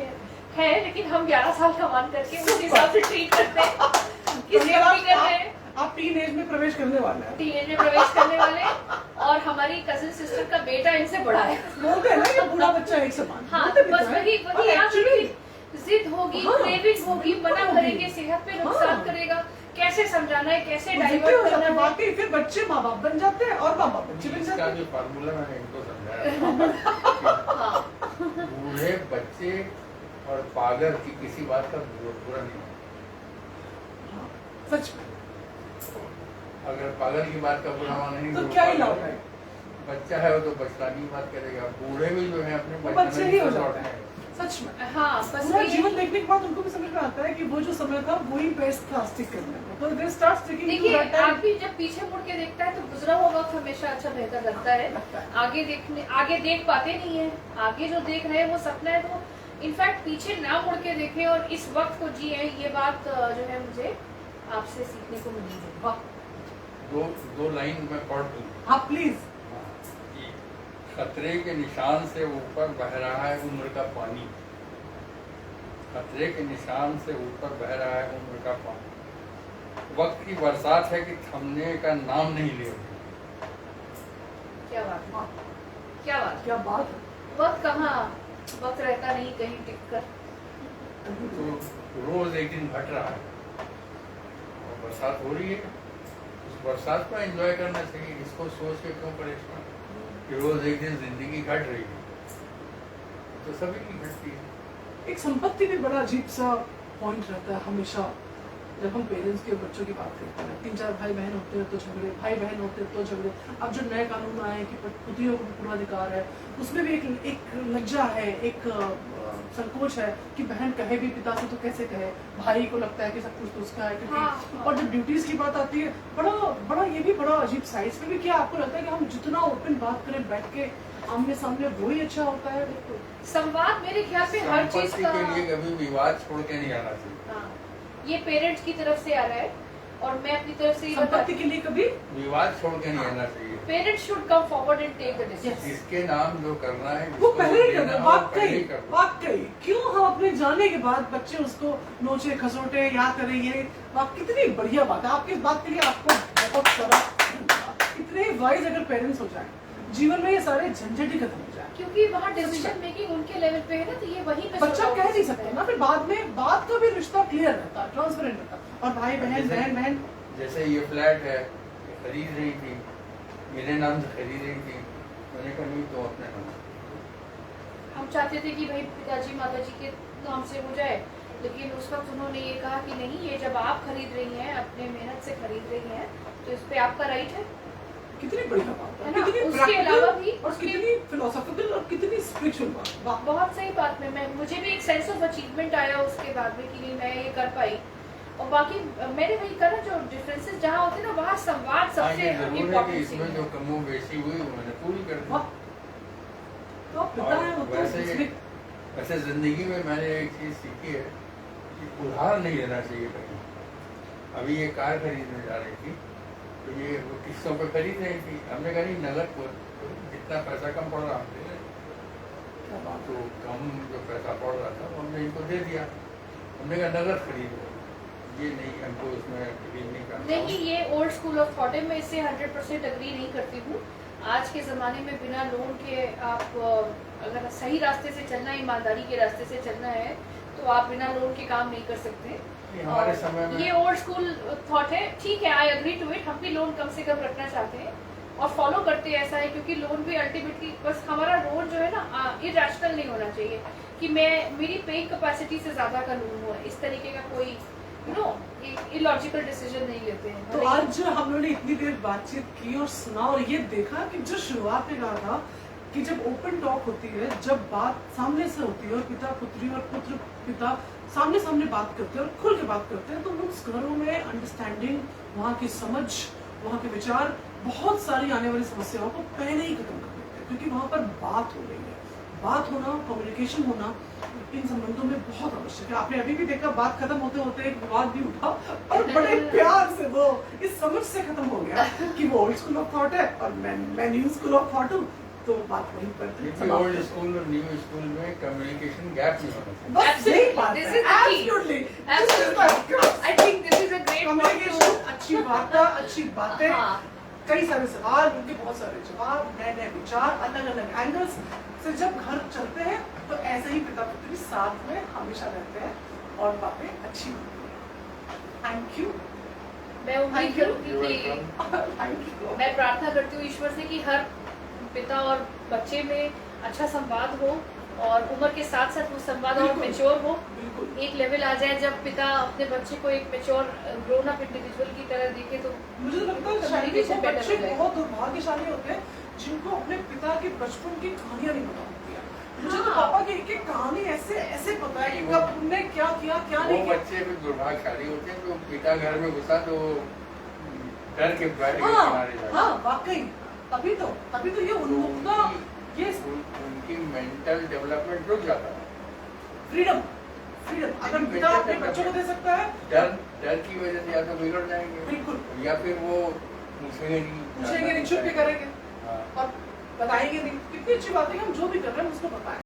B: हैं, लेकिन हम 11 साल का मान करके उस हिसाब से ट्रीट करते हैं कि सेफ्टी कर रहे हैं।
A: आप टीन एज में प्रवेश करने वाले हैं,
B: टीनेज में प्रवेश करने वाले, और हमारी कजिन सिस्टर का बेटा इनसे बड़ा है।
A: बोलते हैं ना कि बूढ़ा बच्चा एक समान।
B: हाँ,
A: बोलते भी
B: बस
A: तो हैं।
B: वही
A: और actually,
B: जिद होगी,
A: हाँ,
B: क्रेविंग होगी, मना
A: होगी।
B: करेंगे, सेहत पे नुकसान
A: हाँ।
B: करेगा। कैसे समझाना है, कैसे
A: वो जिद्दी
B: डाइवर्ट
A: हो जाते
B: करना
A: हैं,
B: है।
A: वाकई फिर बच्चे माँ बाप बन जाते हैं और माँ बाप बच्चे बन
C: इसका
A: जाते हैं।
C: जो फार्मूला मैंने इनको समझाया
B: हाँ,
C: बूढ़े बच्चे और पागल की किसी बात का बुरा नहीं है।
A: हाँ, सच में।
C: अगर पागल की बात का बुरा मानेंगे
A: तो क्या ही लाभ है?
C: बच्चा है वो तो बचकानी बात करेगा। बूढ़े भी जो है अपने
A: वो
C: बचपन
A: बच्चे
C: में
A: ही हो
C: लौट
A: जाते
C: हैं।
A: हैं, सच में।
B: हाँ, बस
A: पूरा
B: वही-
A: जीवन देखने के बाद उनको भी समझ में आता है कि वो जो समय था वही बेस्ट था स्टिक करने में। तो they start sticking to
B: देखिए,
A: that time.
B: आदमी जब पीछे मुड़ के देखता है तो गुजरा हुआ वक्त हमेशा अच्छा बेहतर लगता है। आगे देख पाते नहीं है, आगे जो देख रहे हैं वो सपना है। तो इनफैक्ट पीछे ना मुड़ के देखें और इस वक्त को जिए, ये बात जो है मुझे आपसे सीखने को मिली है।
A: वाह,
C: दो लाइन में पढ़ दूं।
A: हाँ प्लीज।
C: कि खतरे के निशान से ऊपर बह रहा है उम्र का पानी। खतरे के निशान से ऊपर बह रहा है उम्र का पानी। वक्त की बरसात है कि थमने का नाम नहीं ले रही।
B: क्या बात है,
A: वाह,
B: क्या बात है।
A: क्या बात है।
B: वक्त कहाँ, वक्त रहता नहीं कहीं टिक कर।
C: तो रोज एक दिन घट रहा है और बरसात हो रही है। उस बरसात को एंजॉय करना चाहिए। इसको सोच के क्यों परेशान कि रोज एक दिन जिंदगी घट रही है, तो सभी की घटती है।
A: एक संपत्ति भी बड़ा अजीब सा पॉइंट रहता है हमेशा जब हम पेरेंट्स के बच्चों की बात करते हैं। 3-4 भाई बहन होते हैं तो झगड़े, भाई बहन होते हैं तो झगड़े। अब जो नए कानून आए कि पुत्रियों को भी पूरा अधिकार है, उसमें भी एक लज्जा है, एक संकोच है कि बहन कहे भी पिता से तो कैसे कहे। भाई को लगता है कि सब कुछ तो उसका है क्योंकि
B: हाँ।
A: और जब ड्यूटीज की बात आती है बड़ा ये भी बड़ा अजीब साइड में भी। क्या आपको लगता है कि हम जितना ओपन बात करें बैठ के आमने सामने वही अच्छा होता है?
B: संवाद मेरे ख्याल में हर चीज
C: संपत्ति
B: का,
C: के लिए कभी विवाद छोड़ के नहीं आना चाहिए।
B: हाँ, ये पेरेंट्स की तरफ से आ रहा है और मैं अपनी तरफ से ये
A: संपत्ति के लिए कभी
C: विवाद छोड़ के नहीं रहना चाहिए।
B: Parents should come forward and take the decision.
C: जिसके नाम जो करना है
A: वो
C: जिसको
A: पहले ही
C: देना
A: करना,
C: है, वो पहले ही करना।
A: वाकई क्यों हम अपने जाने के बाद बच्चे उसको नोचे खसोटे याद करें, ये कितनी बढ़िया बात है। आपकी इस बात के लिए आपको बहुत सारा धन्यवाद। इतने वाइज अगर पेरेंट्स हो जाए जीवन में, ये सारे झंझट ही खत्म हो जाए।
B: क्योंकि वहाँ डिसीजन मेकिंग उनके लेवल पे है ना, तो ये वहीं पे
A: बच्चा कह नहीं सकता ना, फिर बाद में बात का भी रिश्ता क्लियर रहता, ट्रांसपेरेंट रहता। और भाई बहन बहन बहन
C: जैसे ये फ्लैट है, ये खरीद रही थी, मेरे नाम से खरीद रही थी, मैंने कहा नहीं तो अपने नाम से।
B: हम चाहते थे कि भाई पिताजी माताजी के नाम से हो जाए, लेकिन उस वक्त उन्होंने ये कहा कि नहीं, ये जब आप खरीद रही हैं, अपने मेहनत से खरीद रही हैं, तो इस पे आपका राइट है।
A: कितनी बढ़िया बात है,
B: है ना?
A: कितनी
B: उसके
A: practical
B: अलावा भी
A: और
B: उसके-
A: कितनी फिलोसॉफिकल और कितनी स्पिरिचुअल बात। वाह।
B: बहुत सही बात में मैं मुझे भी एक सेंस ऑफ अचीवमेंट आया उसके बाद में कि नहीं, मैं ये कर पाई। और बाकी मैंने वही कहा, जो डिफरेंसेस जहाँ होते हैं ना, वहाँ संवाद
C: हाँ,
B: सबसे
C: ये जरूर है कि
B: इम्पोर्टेंट
C: इसमें जो कमो बेशी हुई वो मैंने पूरी कर दी।
A: वाह। तो आप पिता हैं, वो तो
C: वैसे
A: इसमें-
C: वैसे जिंदगी में मैंने एक चीज सीखी है कि उधार नहीं लेना चाहिए कहीं। अभी ये कार खरीदने जा रही थी, तो ये वो किस्तों पे खरीद रही थी, हमने कहा नहीं नगद को जितना पैसा कम पड़ रहा हमने ले लिया।
A: क्या बात
C: तो कम जो पैसा पड़ रहा था वो हमने इनको दे दिया, हमने कहा नगद खरीदो, ये नहीं हमको उसमें बिलीव नहीं करना।
B: नहीं, ये ओल्ड स्कूल ऑफ थॉट है, मैं इससे 100% एग्री नहीं करती हूँ। आज के ज़माने में बिना लोन के आप अगर सही रास्ते से चलना है, ईमानदारी के रास्ते से चलना है, तो आप बिना लोन के काम नहीं कर सकते।
C: ये हमारे समय में
B: ये ओल्ड स्कूल थॉट है, ठीक है, आई एग्री टू इट। हम भी लोन कम से कम रखना चाहते हैं और फॉलो करते हैं ऐसा है, क्योंकि लोन भी अल्टीमेटली बस हमारा लोन जो है ना, इरेशनल नहीं होना चाहिए कि मेरी पेइंग कैपेसिटी से ज़्यादा का लोन हुआ, इस तरीके का कोई इलॉजिकल डिसीजन नहीं लेते हैं।
A: तो आज हम लोगों ने इतनी देर बातचीत की और सुना और ये देखा कि जो शुरुआत में कहा था कि जब ओपन टॉक होती है, जब बात सामने से होती है और पिता पुत्री और पुत्र पिता सामने सामने बात करते हैं और खुल के बात करते हैं, तो उन घरों में अंडरस्टैंडिंग, वहाँ की समझ, वहाँ के विचार, बहुत सारी आने वाली समस्याओं को पहले ही खत्म कर देते हैं, क्योंकि वहाँ पर बात हो रही है। बात होना, कम्युनिकेशन होना इन संबंधों में बहुत आवश्यक है। आपने अभी भी देखा, बात खत्म होते होते एक विवाद भी उठा और बड़े प्यार से वो इस समझ से खत्म हो गया कि वो ओल्ड स्कूल ऑफ थॉट है और मैं न्यू स्कूल ऑफ थॉट हूँ, तो बात वहीं पर
C: ओल्ड स्कूल और न्यू स्कूल में कम्युनिकेशन गैप नहीं होना चाहिए।
A: बस यही बात
B: This
A: है।
B: is the key.
A: Absolutely.
B: Absolutely. I think this is a great point
A: communication,
B: to-
A: अच्छी वार्ता, अच्छी बातें,
B: हाँ।
A: कई सारे सवाल, उनके बहुत सारे जवाब, नए नए विचार, अलग अलग एंगल्स से जब घर चलते हैं, तो ऐसे ही पिता पुत्री साथ में हमेशा रहते हैं और बातें अच्छी होती हैं। Thank you.
B: मैं उम्मीद
A: Thank you.
B: करूंगी कि
A: थैंक यू।
B: मैं प्रार्थना करती हूँ ईश्वर से कि हर पिता और बच्चे में अच्छा संवाद हो और उम्र के साथ साथ वो संवाद और
A: बिल्कुल।
B: मेच्योर हो।
A: बिल्कुल।
B: एक लेवल आ जाए जब पिता अपने बच्चे को एक मेच्योर ग्रोन अप इंडिविजुअल की तरह देखे, तो
A: मुझे तो लगता है शायद
B: Communication
A: वो
B: better
A: बच्चे
B: हो जाएगा।
A: बहुत दुर्भाग्यशाली होते हैं जिनको अपने पिता के बचपन की कहानियां नहीं पता होती है। मुझे तो
B: हाँ।
A: पापा की एक एक कहानी ऐसे ऐसे पता है कि कब उनने क्या किया, क्या
C: वो
A: नहीं किया।
C: बच्चे भी दुर्भाग्यशाली होते हैं, तो पिता घर में घुसा तो डर के बैठ के
A: हाँ,
C: किनारे जाते हैं।
A: हाँ, वाकई तभी तो ये उन्मुखता, ये
C: उनकी मेंटल डेवलपमेंट रुक जाता है।
A: फ्रीडम अगर पिता अपने बच्चों को दे सकता है,
C: डर की वजह से या तो बिगड़ जाएंगे,
A: बिल्कुल
C: या फिर वो पूछेंगे नहीं,
A: नहीं, छुप के करेंगे
C: हाँ।
A: और बताएंगे नहीं। कितनी अच्छी बात है कि हम जो भी कर रहे हैं हम उसको बताएं।